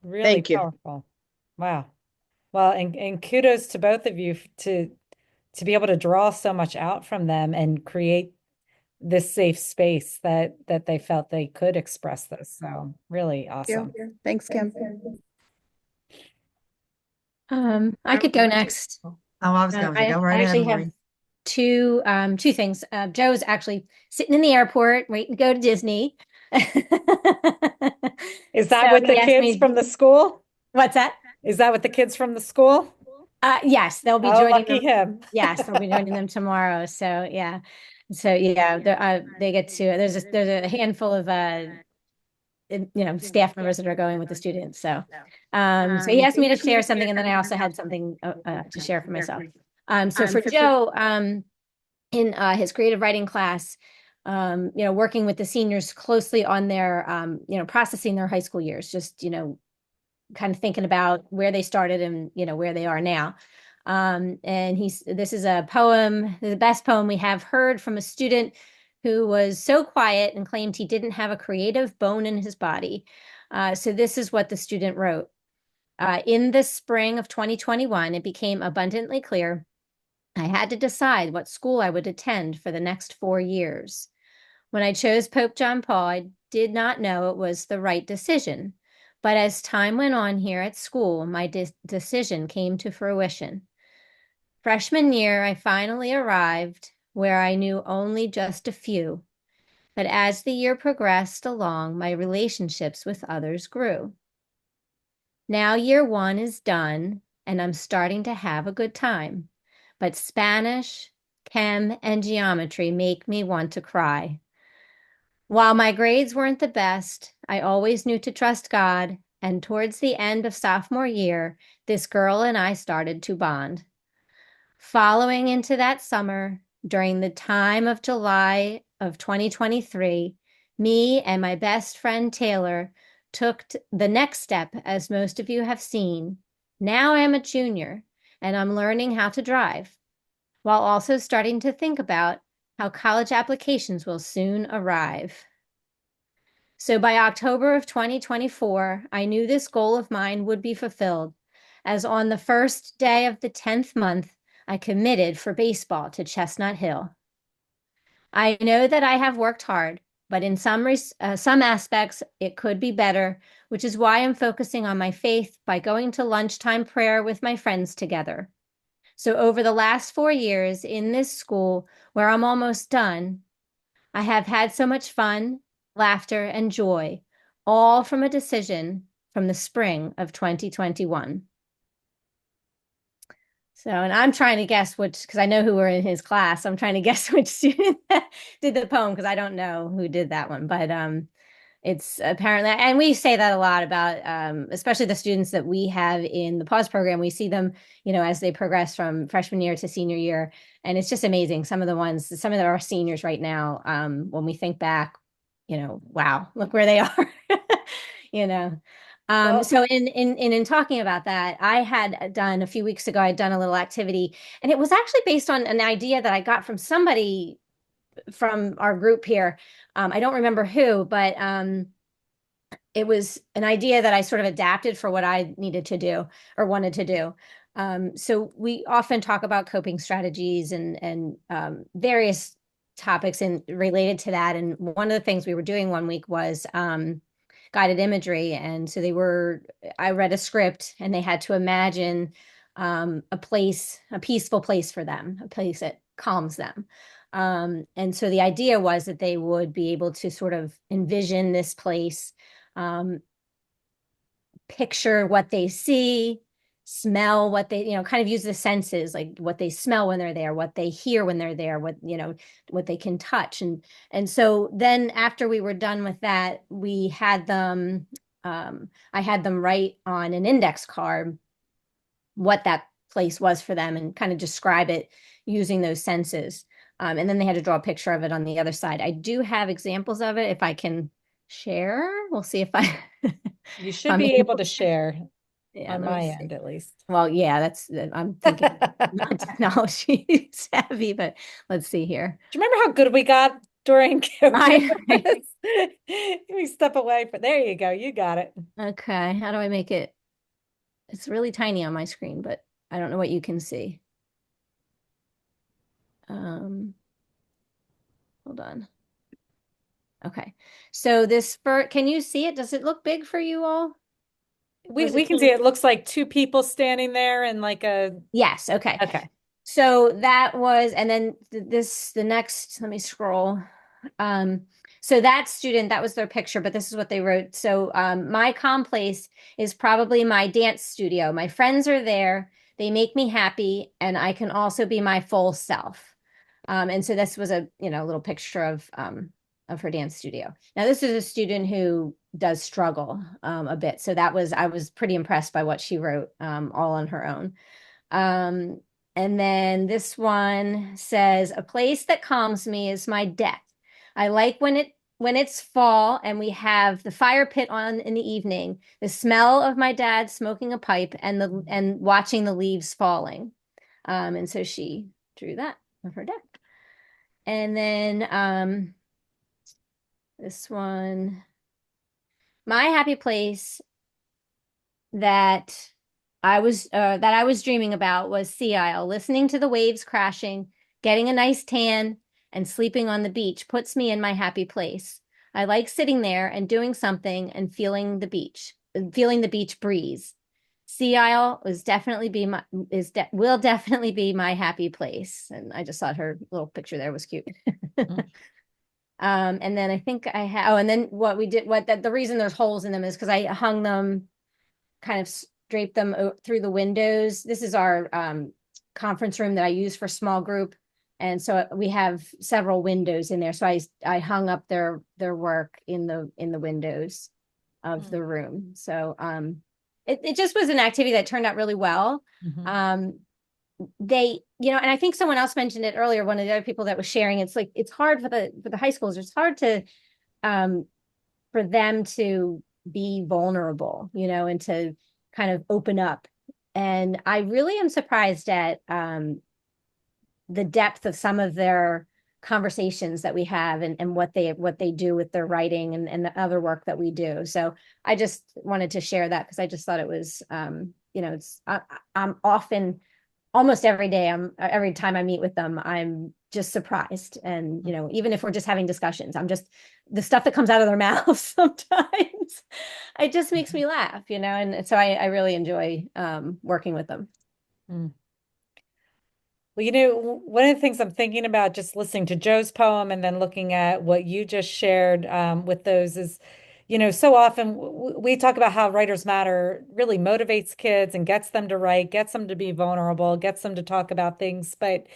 Speaker 1: Really
Speaker 8: Thank you.
Speaker 1: powerful. Wow. Well, and kudos to both of you to be able to draw so much out from them and create this safe space that they felt they could express this. So really awesome.
Speaker 7: Thanks, Kim.
Speaker 3: I could go next.
Speaker 13: Oh, I was going to go right
Speaker 3: I
Speaker 13: ahead,
Speaker 3: actually have
Speaker 13: Lori.
Speaker 3: two things. Joe's actually sitting in the airport waiting to go to Disney.
Speaker 1: Is that
Speaker 3: So
Speaker 1: with the
Speaker 3: he asked
Speaker 1: kids
Speaker 3: me-
Speaker 1: from the school?
Speaker 3: What's that?
Speaker 1: Is that with the kids from the school?
Speaker 3: Yes, they'll be
Speaker 1: Oh,
Speaker 3: joining
Speaker 1: lucky
Speaker 3: them.
Speaker 1: him.
Speaker 3: Yes, they'll be joining them tomorrow. So yeah, they get to. There's a handful of staff members that are going with the students. So so he asked me to share something, and then I also had something to share for myself. So for Joe, in his creative writing class, working with the seniors closely on their processing their high school years, just kind of thinking about where they started and where they are now. And this is a poem, the best poem we have heard from a student who was so quiet and claimed he didn't have a creative bone in his body. So this is what the student wrote. In the spring of 2021, it became abundantly clear I had to decide what school I would attend for the next 4 years. When I chose Pope John Paul, I did not know it was the right decision. But as time went on here at school, my decision came to fruition. Freshman year, I finally arrived where I knew only just a few. But as the year progressed along, my relationships with others grew. Now year 1 is done, and I'm starting to have a good time. But Spanish, chem, and geometry make me want to cry. While my grades weren't the best, I always knew to trust God, and towards the end of sophomore year, this girl and I started to bond. Following into that summer, during the time of July of 2023, me and my best friend Taylor took the next step, as most of you have seen. Now I'm a junior, and I'm learning how to drive, while also starting to think about how college applications will soon arrive. So by October of 2024, I knew this goal of mine would be fulfilled, as on the first day of the 10th month, I committed for baseball to Chestnut Hill. I know that I have worked hard, but in some aspects, it could be better, which is why I'm focusing on my faith by going to lunchtime prayer with my friends together. So over the last 4 years in this school, where I'm almost done, I have had so much fun, laughter, and joy, all from a decision from the spring of 2021. So, and I'm trying to guess which, because I know who were in his class. I'm trying to guess which student did the poem, because I don't know who did that one. But It's apparently, and we say that a lot about, especially the students that we have in the pause program. We see them, as they progress from freshman year to senior year, and it's just amazing. Some of our seniors right now, when we think back, wow, look where they are, you know.
Speaker 1: Well,
Speaker 3: So in talking about that, I had done a few weeks ago, I'd done a little activity, and it was actually based on an idea that I got from somebody from our group here. I don't remember who, but it was an idea that I sort of adapted for what I needed to do or wanted to do. So we often talk about coping strategies and various topics and related to that. And one of the things we were doing one week was guided imagery. And so I read a script and they had to imagine a peaceful place for them, a place that calms them. And so the idea was that they would be able to sort of envision this place, picture what they see, smell what they, kind of use the senses, like what they smell when they're there, what they hear when they're there, what they can touch. And so then after we were done with that, we had them, I had them write on an index card what that place was for them and kind of describe it using those senses. And then they had to draw a picture of it on the other side. I do have examples of it if I can share. We'll see if I
Speaker 1: you should be able to share on my
Speaker 3: see.
Speaker 1: end at least.
Speaker 3: Well, yeah, I'm thinking not technology savvy, but let's see here.
Speaker 1: Do you remember how good we got during COVID?
Speaker 3: Right.
Speaker 1: We step away, but there you go. You got it.
Speaker 3: Okay, how do I make it? It's really tiny on my screen, but I don't know what you can see. Hold on. Okay. So can you see it? Does it look big for you all?
Speaker 1: We can see it looks like two people standing there and like a
Speaker 3: yes. Okay.
Speaker 1: Okay.
Speaker 3: So that was, and then the next, let me scroll. So that student, that was their picture, but this is what they wrote. So my calm place is probably my dance studio. My friends are there. They make me happy, and I can also be my full self. And so this was a little picture of her dance studio. Now this is a student who does struggle a bit. So I was pretty impressed by what she wrote all on her own. And then this one says, a place that calms me is my deck. I like when it's fall and we have the fire pit on in the evening, the smell of my dad smoking a pipe and watching the leaves falling. And so she drew that of her deck. And then this one, my happy place that I was dreaming about was Sea Isle, listening to the waves crashing, getting a nice tan, and sleeping on the beach puts me in my happy place. I like sitting there and doing something and feeling the beach breeze. Sea Isle will definitely be my happy place. And I just thought her little picture there was cute. And then I think and then what we did, the reason there's holes in them is because I hung them, kind of draped them through the windows. This is our conference room that I use for small group. And so we have several windows in there. So I hung up their work in the windows of the room. So it just was an activity that turned out really well. They, and I think someone else mentioned it earlier, one of the other people that was sharing, it's like, it's hard for the high schools. It's hard to, for them to be vulnerable, and to kind of open up. And I really am surprised at, the depth of some of their conversations that we have and what they do with their writing and the other work that we do. So I just wanted to share that because I just thought it was, I'm often, almost every day, every time I meet with them, I'm just surprised. And, even if we're just having discussions, the stuff that comes out of their mouths sometimes, it just makes me laugh, and so I really enjoy working with them.
Speaker 1: Well, one of the things I'm thinking about just listening to Joe's poem and then looking at what you just shared with those is, so often we talk about how Writers Matter really motivates kids and gets them to write, gets them to be vulnerable, gets them to talk about things. But,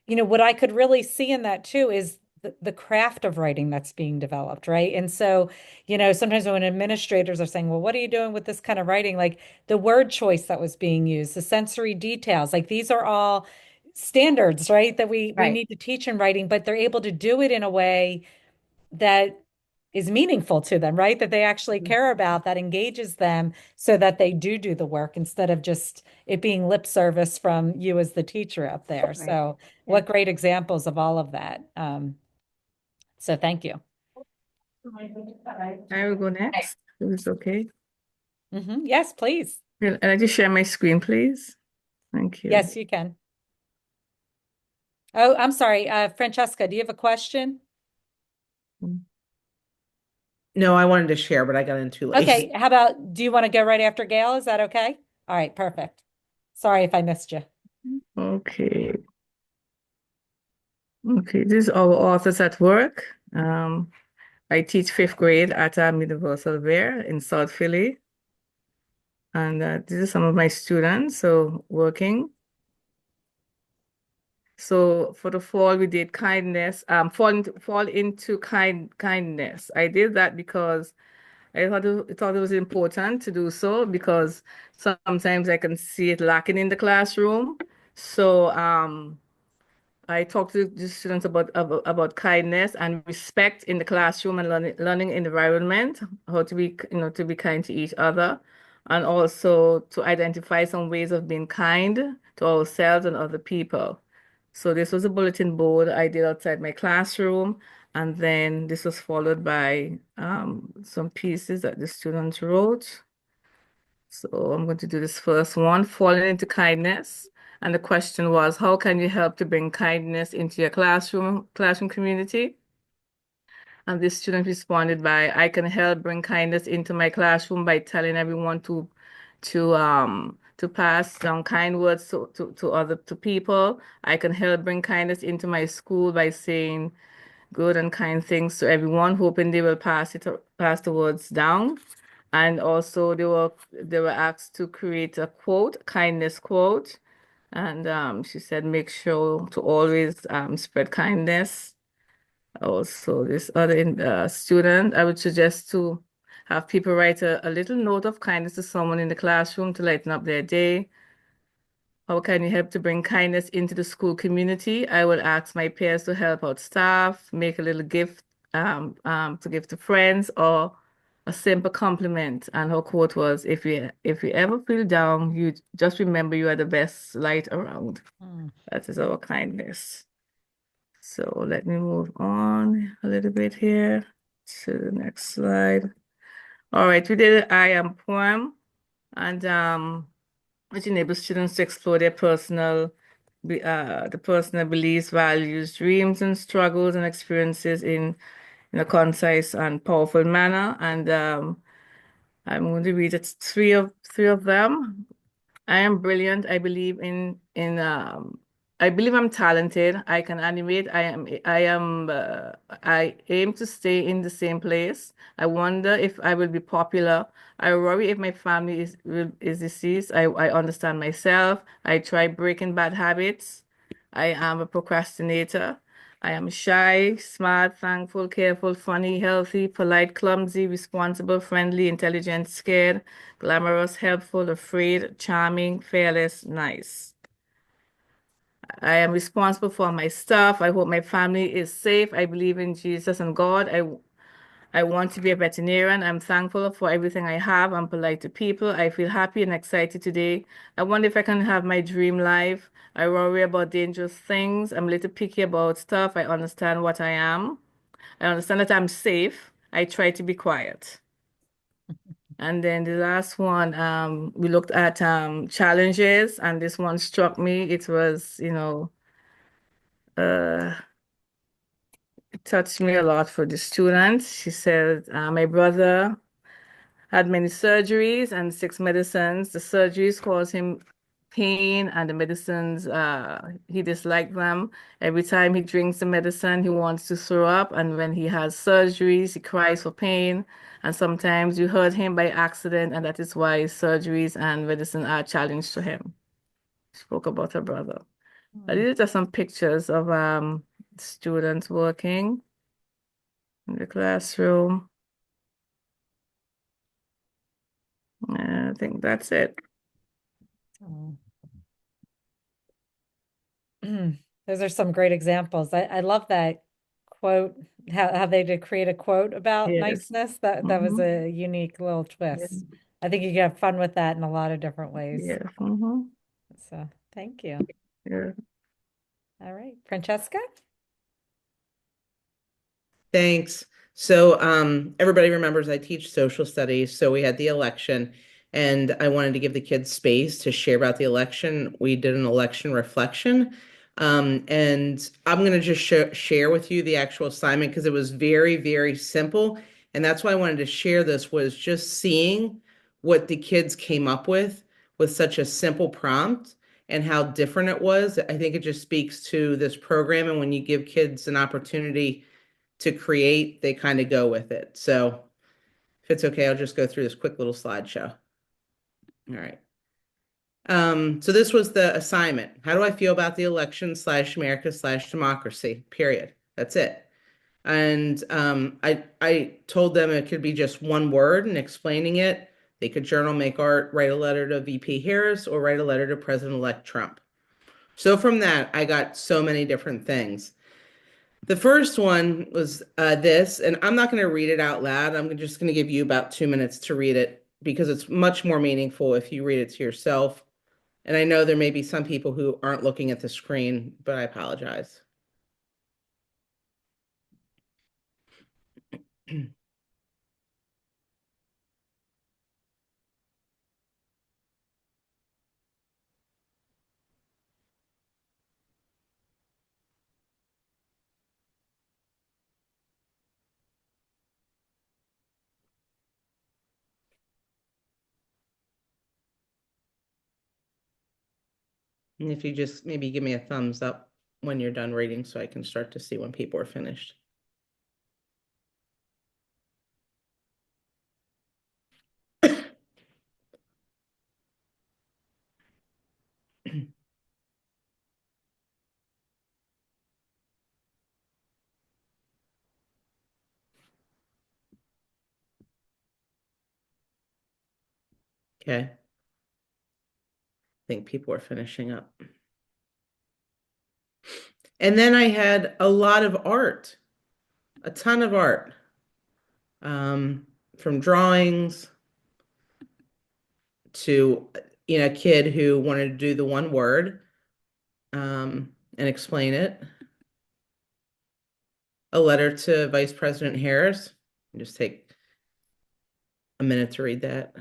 Speaker 1: what I could really see in that too is the craft of writing that's being developed, right? And so, you know, sometimes when administrators are saying, well, what are you doing with this kind of writing? Like the word choice that was being used, the sensory details, like these are all standards, right? That we
Speaker 3: Right.
Speaker 1: need to teach in writing, but they're able to do it in a way that is meaningful to them, right? That they actually care about, that engages them so that they do the work instead of just it being lip service from you as the teacher up there.
Speaker 3: Right.
Speaker 1: So
Speaker 3: Yeah.
Speaker 1: what great examples of all of that. So thank you.
Speaker 13: I will go next. If it's okay.
Speaker 1: Yes, please.
Speaker 13: Can I just share my screen, please? Thank you.
Speaker 1: Yes, you can. Oh, I'm sorry. Francesca, do you have a question?
Speaker 14: No, I wanted to share, but I got in too late.
Speaker 1: Okay, how about, do you want to go right after Gail? Is that okay? All right, perfect. Sorry if I missed you.
Speaker 13: Okay. Okay, this is our authors at work. I teach 5th grade at Universal there in South Philly. And these are some of my students, so working. So for the fall, we did kindness, fall into kindness. I did that because I thought it was important to do so because sometimes I can see it lacking in the classroom. So I talked to the students about kindness and respect in the classroom and learning environment, how to be, to be kind to each other, and also to identify some ways of being kind to ourselves and other people. So this was a bulletin board I did outside my classroom, and then this was followed by some pieces that the students wrote. So I'm going to do this first one, falling into kindness. And the question was, how can you help to bring kindness into your classroom community? And this student responded by, I can help bring kindness into my classroom by telling everyone to pass down kind words to people. I can help bring kindness into my school by saying good and kind things to everyone, hoping they will pass the words down. And also they were asked to create a quote, kindness quote. And she said, make sure to always spread kindness. Also, this other student, I would suggest to have people write a little note of kindness to someone in the classroom to lighten up their day. How can you help to bring kindness into the school community? I will ask my peers to help out staff, make a little gift to give to friends, or a simple compliment. And her quote was, if you ever feel down, you just remember you are the best light around. That is our kindness. So let me move on a little bit here to the next slide. All right, we did an I am poem, and which enables students to explore their the personal beliefs, values, dreams, and struggles and experiences in a concise and powerful manner. And I'm going to read it, three of them. I am brilliant. I believe I'm talented. I can animate. I aim to stay in the same place. I wonder if I will be popular. I worry if my family is deceased. I understand myself. I try breaking bad habits. I am a procrastinator. I am shy, smart, thankful, careful, funny, healthy, polite, clumsy, responsible, friendly, intelligent, scared, glamorous, helpful, afraid, charming, fearless, nice. I am responsible for my stuff. I hope my family is safe. I believe in Jesus and God. I want to be a veterinarian. I'm thankful for everything I have. I'm polite to people. I feel happy and excited today. I wonder if I can have my dream life. I worry about dangerous things. I'm a little picky about stuff. I understand what I am. I understand that I'm safe. I try to be quiet. And then the last one, we looked at challenges, and this one struck me. It was, it touched me a lot for the students. She said, my brother had many surgeries and 6 medicines. The surgeries caused him pain, and the medicines, he disliked them. Every time he drinks the medicine, he wants to throw up. And when he has surgeries, he cries for pain. And sometimes you hurt him by accident, and that is why surgeries and medicine are a challenge to him. Spoke about her brother. These are some pictures of students working in the classroom. I think that's it.
Speaker 1: Oh. Those are some great examples. I love that quote, how they did create a quote about
Speaker 13: Yes.
Speaker 1: niceness. That was a unique little twist. I think you can have fun with that in a lot of different ways.
Speaker 13: Yeah.
Speaker 1: So thank you.
Speaker 13: Yeah.
Speaker 1: All right, Francesca?
Speaker 14: Thanks. So, everybody remembers I teach social studies, so we had the election, and I wanted to give the kids space to share about the election. We did an election reflection, and I'm going to just share with you the actual assignment because it was very, very simple, and that's why I wanted to share this was just seeing what the kids came up with such a simple prompt and how different it was. I think it just speaks to this program, and when you give kids an opportunity to create, they kind of go with it. So if it's okay, I'll just go through this quick little slideshow. All right. So this was the assignment. How do I feel about the election / America / democracy? Period. That's it. And I told them it could be just one word and explaining it. They could journal, make art, write a letter to VP Harris, or write a letter to President-elect Trump. So from that, I got so many different things. The first one was this, and I'm not going to read it out loud. I'm just going to give you about 2 minutes to read it because it's much more meaningful if you read it to yourself. And I know there may be some people who aren't looking at the screen, but I apologize. And if you just maybe give me a thumbs up when you're done reading so I can start to see when people are finished. Okay. I think people are finishing up. And then I had a lot of art, a ton of art, from drawings to a kid who wanted to do the one word and explain it. A letter to Vice President Harris. Just take a minute to read that.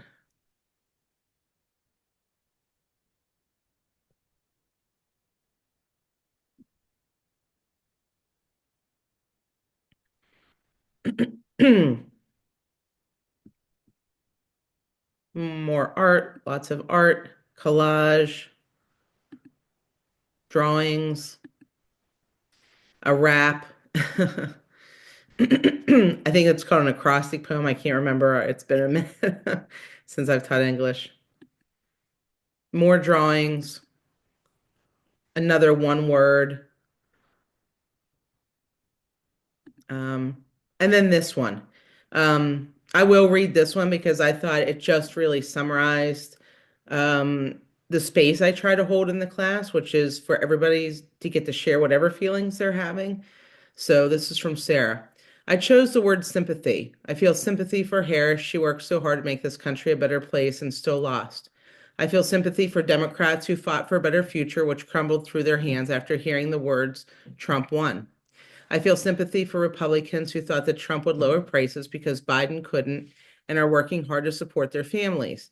Speaker 14: More art, lots of art, collage, drawings, a rap. I think it's called an acrostic poem. I can't remember. It's been a minute since I've taught English. More drawings, another one word. And then this one. I will read this one because I thought it just really summarized the space I try to hold in the class, which is for everybody to get to share whatever feelings they're having. So this is from Sarah. I chose the word sympathy. I feel sympathy for Harris. She worked so hard to make this country a better place and still lost. I feel sympathy for Democrats who fought for a better future, which crumbled through their hands after hearing the words Trump won. I feel sympathy for Republicans who thought that Trump would lower prices because Biden couldn't and are working hard to support their families.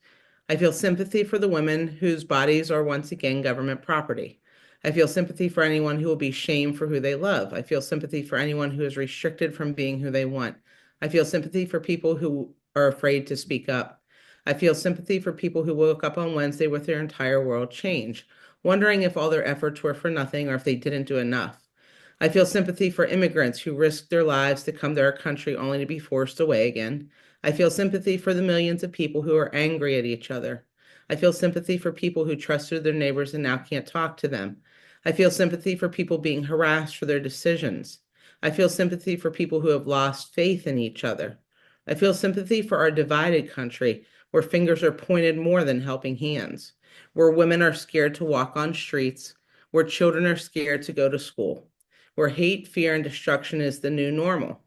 Speaker 14: I feel sympathy for the women whose bodies are once again government property. I feel sympathy for anyone who will be shamed for who they love. I feel sympathy for anyone who is restricted from being who they want. I feel sympathy for people who are afraid to speak up. I feel sympathy for people who woke up on Wednesday with their entire world changed, wondering if all their efforts were for nothing or if they didn't do enough. I feel sympathy for immigrants who risked their lives to come to our country only to be forced away again. I feel sympathy for the millions of people who are angry at each other. I feel sympathy for people who trusted their neighbors and now can't talk to them. I feel sympathy for people being harassed for their decisions. I feel sympathy for people who have lost faith in each other. I feel sympathy for our divided country, where fingers are pointed more than helping hands, where women are scared to walk on streets, where children are scared to go to school, where hate, fear, and destruction is the new normal.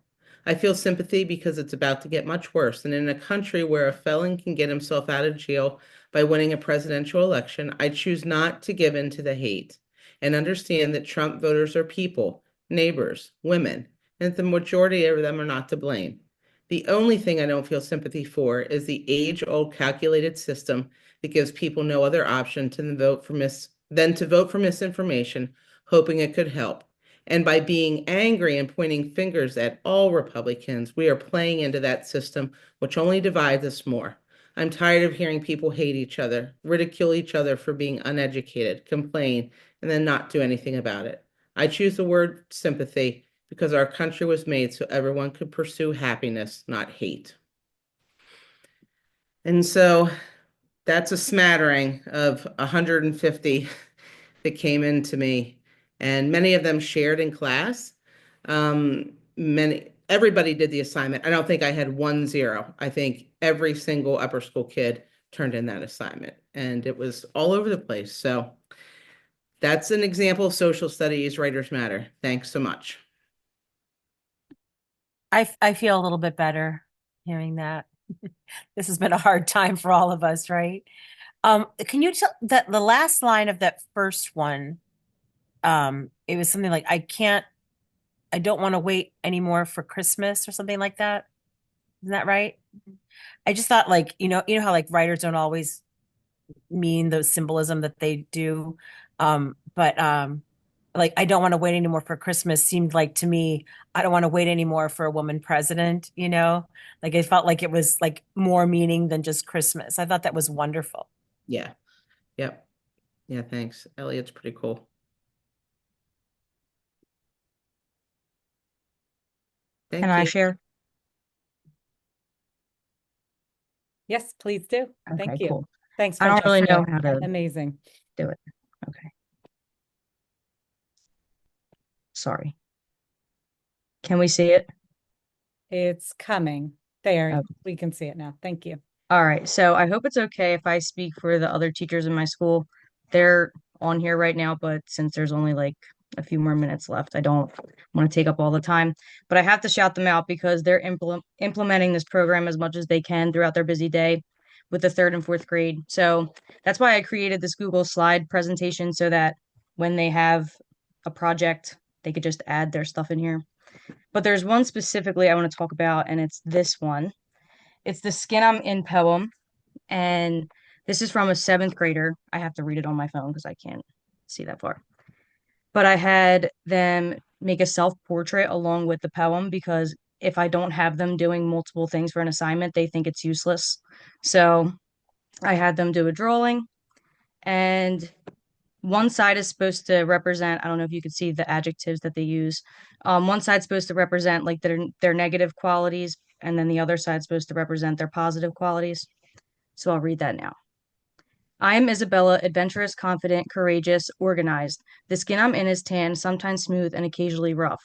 Speaker 14: I feel sympathy because it's about to get much worse. And in a country where a felon can get himself out of jail by winning a presidential election, I choose not to give in to the hate and understand that Trump voters are people, neighbors, women, and the majority of them are not to blame. The only thing I don't feel sympathy for is the age-old calculated system that gives people no other option to vote for misinformation, hoping it could help. And by being angry and pointing fingers at all Republicans, we are playing into that system, which only divides us more. I'm tired of hearing people hate each other, ridicule each other for being uneducated, complain, and then not do anything about it. I choose the word sympathy because our country was made so everyone could pursue happiness, not hate. And so that's a smattering of 150 that came into me, and many of them shared in class. Everybody did the assignment. I don't think I had 1-0. I think every single upper school kid turned in that assignment, and it was all over the place. So that's an example of social studies, Writers Matter. Thanks so much.
Speaker 5: I feel a little bit better hearing that. This has been a hard time for all of us, right? Can you tell that the last line of that first one, it was something like, I don't want to wait anymore for Christmas or something like that. Isn't that right? I just thought like, you know how like writers don't always mean the symbolism that they do. But like I don't want to wait anymore for Christmas seemed like to me, I don't want to wait anymore for a woman president, you know? Like it felt like it was like more meaning than just Christmas. I thought that was wonderful.
Speaker 14: Yeah. Yep. Yeah, thanks. Elliot's pretty cool. Thank
Speaker 15: Can I
Speaker 14: you.
Speaker 15: share?
Speaker 1: Yes, please do.
Speaker 15: Okay,
Speaker 1: Thank you.
Speaker 15: cool.
Speaker 1: Thanks,
Speaker 15: I don't really know
Speaker 1: Francesca.
Speaker 15: how to
Speaker 1: Amazing.
Speaker 15: do it. Okay. Sorry. Can we see it?
Speaker 1: It's coming. There,
Speaker 15: Okay.
Speaker 1: we can see it now. Thank you.
Speaker 15: All right. So I hope it's okay if I speak for the other teachers in my school. They're on here right now, but since there's only like a few more minutes left, I don't want to take up all the time. But I have to shout them out because they're implementing this program as much as they can throughout their busy day with the third and fourth grade. So that's why I created this Google slide presentation so that when they have a project, they could just add their stuff in here. But there's one specifically I want to talk about, and it's this one. It's the Skin I'm In poem, and this is from a seventh grader. I have to read it on my phone because I can't see that far. But I had them make a self-portrait along with the poem because if I don't have them doing multiple things for an assignment, they think it's useless. So I had them do a drawing, and one side is supposed to represent, I don't know if you could see the adjectives that they use. One side's supposed to represent like their negative qualities, and then the other side's supposed to represent their positive qualities. So I'll read that now. I am Isabella, adventurous, confident, courageous, organized. The skin I'm in is tan, sometimes smooth, and occasionally rough.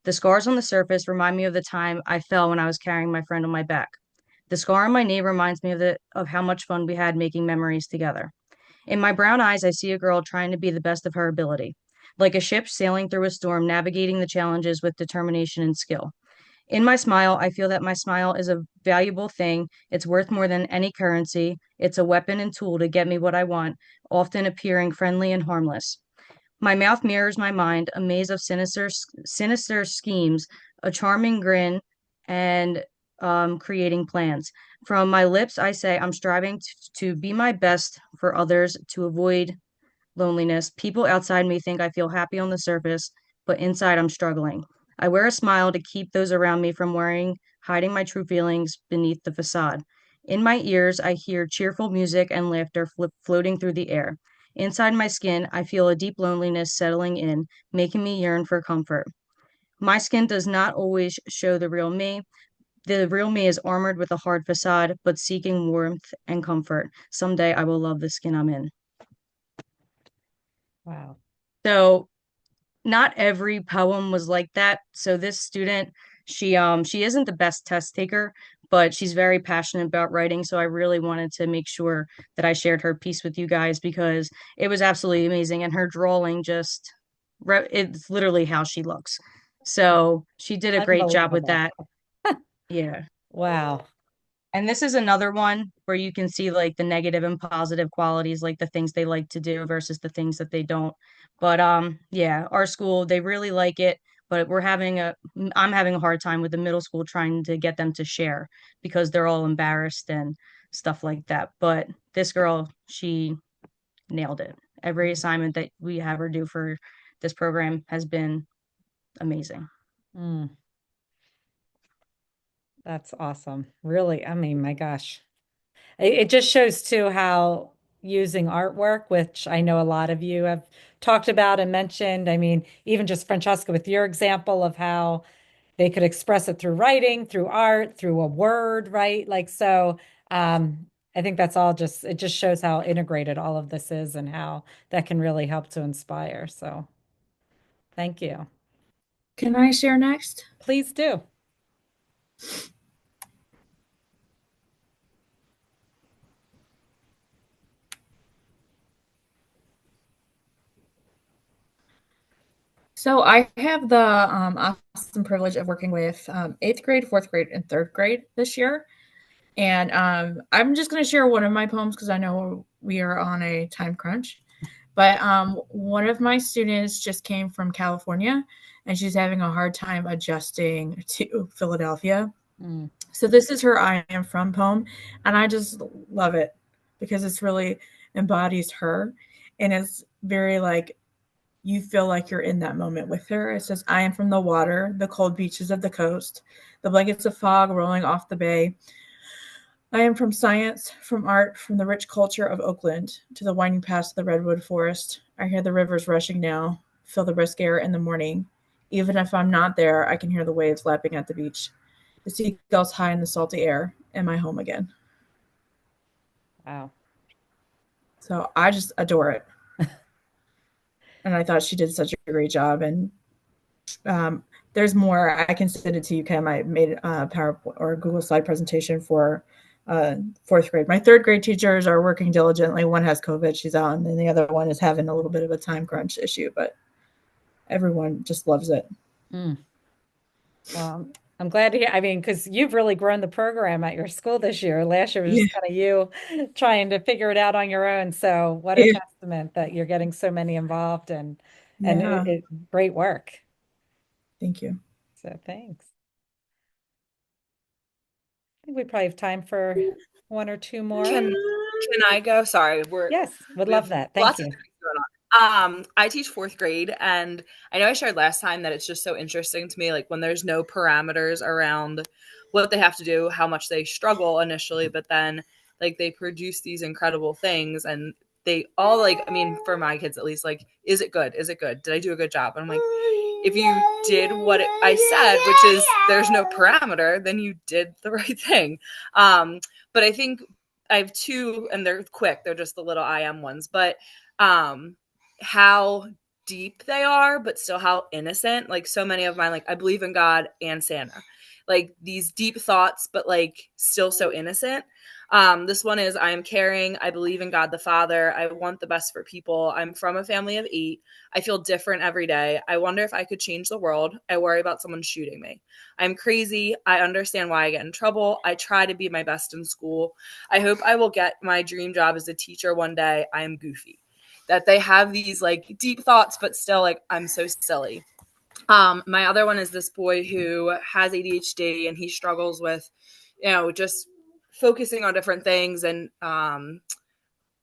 Speaker 15: The scars on the surface remind me of the time I fell when I was carrying my friend on my back. The scar on my knee reminds me of how much fun we had making memories together. In my brown eyes, I see a girl trying to be the best of her ability, like a ship sailing through a storm, navigating the challenges with determination and skill. In my smile, I feel that my smile is a valuable thing. It's worth more than any currency. It's a weapon and tool to get me what I want, often appearing friendly and harmless. My mouth mirrors my mind, a maze of sinister schemes, a charming grin, and creating plans. From my lips, I say I'm striving to be my best for others, to avoid loneliness. People outside me think I feel happy on the surface, but inside I'm struggling. I wear a smile to keep those around me from worrying, hiding my true feelings beneath the facade. In my ears, I hear cheerful music and laughter floating through the air. Inside my skin, I feel a deep loneliness settling in, making me yearn for comfort. My skin does not always show the real me. The real me is armored with a hard facade, but seeking warmth and comfort. Someday I will love the skin I'm in.
Speaker 1: Wow.
Speaker 15: So not every poem was like that. So this student, she isn't the best test taker, but she's very passionate about writing. So I really wanted to make sure that I shared her piece with you guys because it was absolutely amazing. And her drawing just, it's literally how she looks. So she did a great job with
Speaker 1: Unbelievable.
Speaker 15: that. Yeah.
Speaker 1: Wow.
Speaker 15: And this is another one where you can see like the negative and positive qualities, like the things they like to do versus the things that they don't. But yeah, our school, they really like it, but I'm having a hard time with the middle school trying to get them to share because they're all embarrassed and stuff like that. But this girl, she nailed it. Every assignment that we have her do for this program has been amazing.
Speaker 1: Mm. That's awesome. Really, I mean, my gosh. It just shows too how using artwork, which I know a lot of you have talked about and mentioned. I mean, even just Francesca, with your example of how they could express it through writing, through art, through a word, right? Like, so I think that's all just, it just shows how integrated all of this is and how that can really help to inspire. So thank you.
Speaker 16: Can I share next?
Speaker 1: Please do.
Speaker 16: So I have the awesome privilege of working with eighth grade, fourth grade, and third grade this year. And I'm just going to share one of my poems because I know we are on a time crunch. But one of my students just came from California, and she's having a hard time adjusting to Philadelphia.
Speaker 1: Mm.
Speaker 16: So this is her I Am From poem, and I just love it because it's really embodies her, and it's very like you feel like you're in that moment with her. It says, I am from the water, the cold beaches of the coast, the blankets of fog rolling off the bay. I am from science, from art, from the rich culture of Oakland to the winding paths of the redwood forest. I hear the rivers rushing now, feel the brisk air in the morning. Even if I'm not there, I can hear the waves lapping at the beach. The seagulls high in the salty air, and my home again.
Speaker 1: Wow.
Speaker 16: So I just adore it. And I thought she did such a great job. And there's more. I can send it to you, Kim. I made a PowerPoint or a Google slide presentation for fourth grade. My third grade teachers are working diligently. One has COVID, she's out, and then the other one is having a little bit of a time crunch issue, but everyone just loves it.
Speaker 1: Mm. Well, I'm glad to hear. I mean, because you've really grown the program at your school this year. Last year was just kind of you trying to figure it out on your own. So what a testament that you're getting so many involved and great work.
Speaker 16: Thank you.
Speaker 1: So thanks. I think we probably have time for one or two more.
Speaker 17: Can I go? Sorry,
Speaker 1: yes, would love that. Thank
Speaker 17: lots
Speaker 1: you.
Speaker 17: of things going on. I teach fourth grade, and I know I shared last time that it's just so interesting to me, like when there's no parameters around what they have to do, how much they struggle initially, but then like they produce these incredible things, and they all like, I mean, for my kids at least, like, is it good? Is it good? Did I do a good job? And I'm like, if you did what I said, which is there's no parameter, then you did the right thing. But I think I have two, and they're quick. They're just the little I am ones, but how deep they are, but still how innocent. Like so many of mine, like I believe in God and Santa, like these deep thoughts, but like still so innocent. This one is, I am caring. I believe in God the Father. I want the best for people. I'm from a family of 8. I feel different every day. I wonder if I could change the world. I worry about someone shooting me. I'm crazy. I understand why I get in trouble. I try to be my best in school. I hope I will get my dream job as a teacher one day. I am goofy. That they have these like deep thoughts, but still like, I'm so silly. My other one is this boy who has ADHD and he struggles with, just focusing on different things and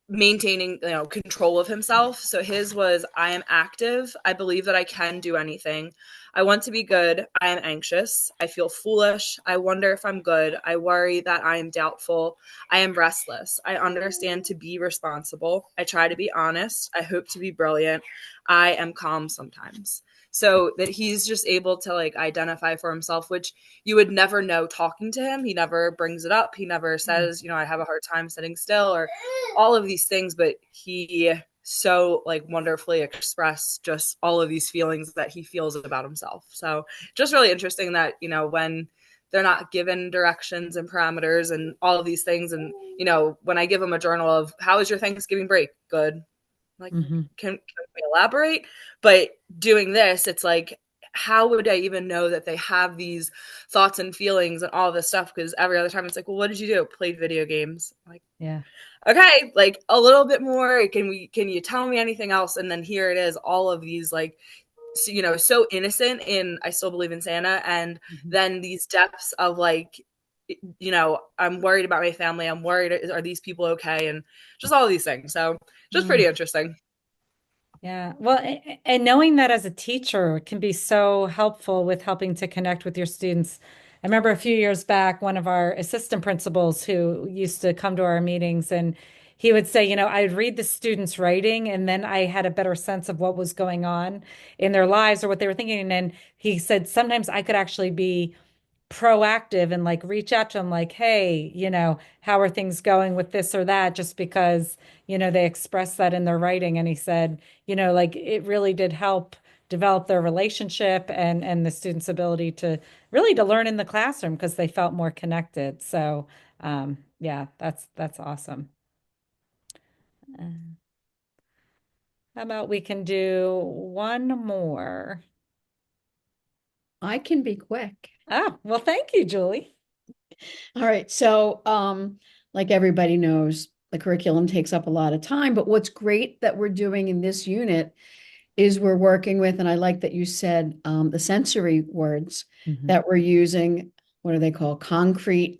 Speaker 17: maintaining, control of himself. So his was, I am active. I believe that I can do anything. I want to be good. I am anxious. I feel foolish. I wonder if I'm good. I worry that I am doubtful. I am restless. I understand to be responsible. I try to be honest. I hope to be brilliant. I am calm sometimes. So that he's just able to like identify for himself, which you would never know talking to him. He never brings it up. He never says, I have a hard time sitting still or all of these things, but he so like wonderfully express just all of these feelings that he feels about himself. So just really interesting that, you know, when they're not given directions and parameters and all of these things, and you know, when I give them a journal of how was your Thanksgiving break, good, like can we elaborate? But doing this, it's like, how would I even know that they have these thoughts and feelings and all this stuff? Because every other time it's like, well, what did you do? Played video games. Like,
Speaker 1: Yeah.
Speaker 17: okay, like a little bit more. Can you tell me anything else? And then here it is, all of these like, you know, so innocent in I still believe in Santa, and then these depths of like, you know, I'm worried about my family. I'm worried, are these people okay? And just all of these things. So just pretty interesting.
Speaker 1: Yeah. Well, and knowing that as a teacher can be so helpful with helping to connect with your students. I remember a few years back, one of our assistant principals who used to come to our meetings, and he would say, you know, I'd read the students' writing and then I had a better sense of what was going on in their lives or what they were thinking. And then he said, sometimes I could actually be proactive and like reach out to them like, hey, you know, how are things going with this or that, just because, you know, they expressed that in their writing. And he said, you know, like it really did help develop their relationship and the students' ability to really to learn in the classroom because they felt more connected. So yeah, that's awesome. How about we can do one more?
Speaker 18: I can be quick.
Speaker 1: Oh, well, thank you, Julie.
Speaker 18: All right. So, like everybody knows, the curriculum takes up a lot of time, but what's great that we're doing in this unit is we're working with, and I like that you said the sensory words that we're using. What do they call? Concrete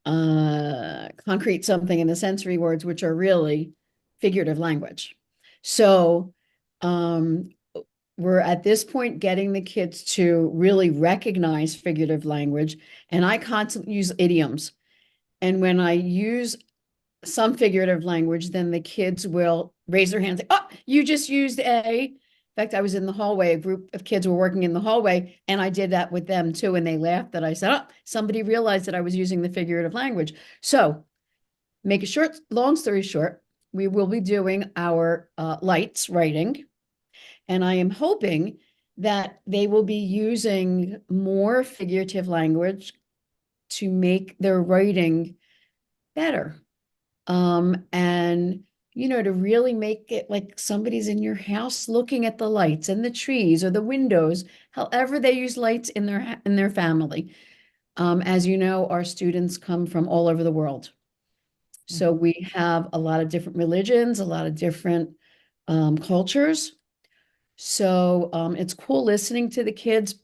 Speaker 18: something in the sensory words, which are really figurative language. So, we're at this point getting the kids to really recognize figurative language, and I constantly use idioms. And when I use some figurative language, then the kids will raise their hands, like, oh, you just used a. In fact, I was in the hallway, a group of kids were working in the hallway, and I did that with them too. And they laughed that I said, oh, somebody realized that I was using the figurative language. So, make a short, long story short, we will be doing our lights writing. And I am hoping that they will be using more figurative language to make their writing better. And, you know, to really make it like somebody's in your house looking at the lights and the trees or the windows, however they use lights in their family. As you know, our students come from all over the world. So we have a lot of different religions, a lot of different cultures. So it's cool listening to the kids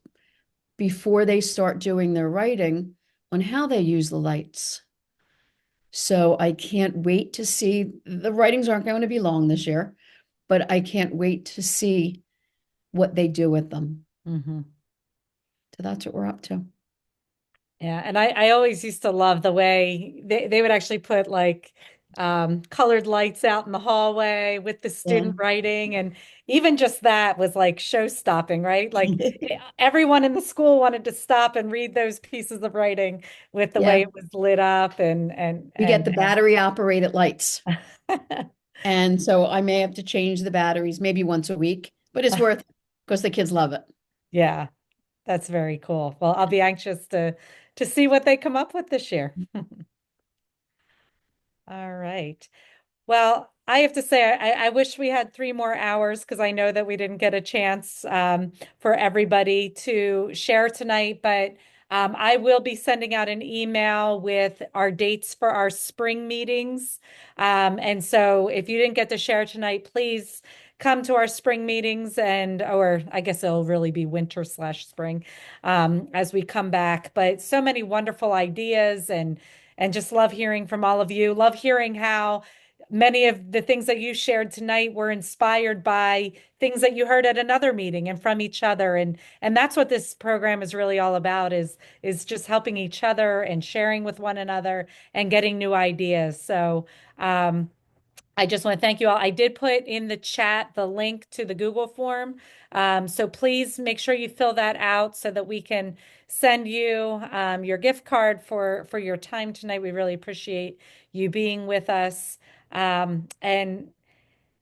Speaker 18: before they start doing their writing on how they use the lights. So I can't wait to see, the writings aren't going to be long this year, but I can't wait to see what they do with them. So that's what we're up to.
Speaker 1: Yeah, and I always used to love the way they would actually put like colored lights out in the hallway with the student writing, and even just that was like show stopping, right? Like everyone in the school wanted to stop and read those pieces of writing with the way it was lit up and
Speaker 18: we get the battery operated lights. And so I may have to change the batteries maybe once a week, but it's worth it because the kids love it.
Speaker 1: Yeah, that's very cool. Well, I'll be anxious to see what they come up with this year. All right. Well, I have to say, I wish we had 3 more hours because I know that we didn't get a chance for everybody to share tonight, but I will be sending out an email with our dates for our spring meetings. And so if you didn't get to share tonight, please come to our spring meetings or I guess it'll really be winter/spring as we come back. But so many wonderful ideas and just love hearing from all of you. Love hearing how many of the things that you shared tonight were inspired by things that you heard at another meeting and from each other. And that's what this program is really all about is just helping each other and sharing with one another and getting new ideas. So I just want to thank you all. I did put in the chat the link to the Google form. So please make sure you fill that out so that we can send you your gift card for your time tonight. We really appreciate you being with us. And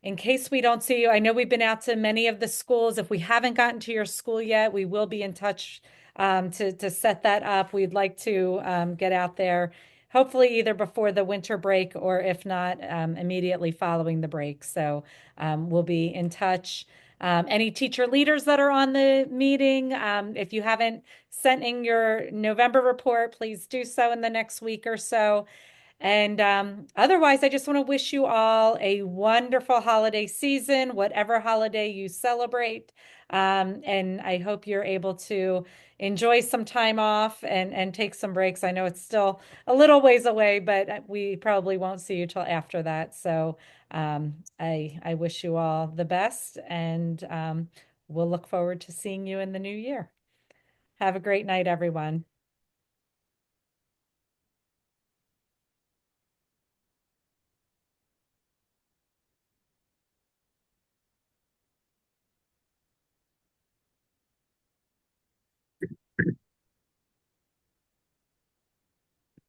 Speaker 1: in case we don't see you, I know we've been out to many of the schools. If we haven't gotten to your school yet, we will be in touch to set that up. We'd like to get out there, hopefully either before the winter break or if not, immediately following the break. So we'll be in touch. Any teacher leaders that are on the meeting, if you haven't sent in your November report, please do so in the next week or so. And otherwise, I just want to wish you all a wonderful holiday season, whatever holiday you celebrate. And I hope you're able to enjoy some time off and take some breaks. I know it's still a little ways away, but we probably won't see you till after that. So I wish you all the best, and we'll look forward to seeing you in the new year. Have a great night, everyone.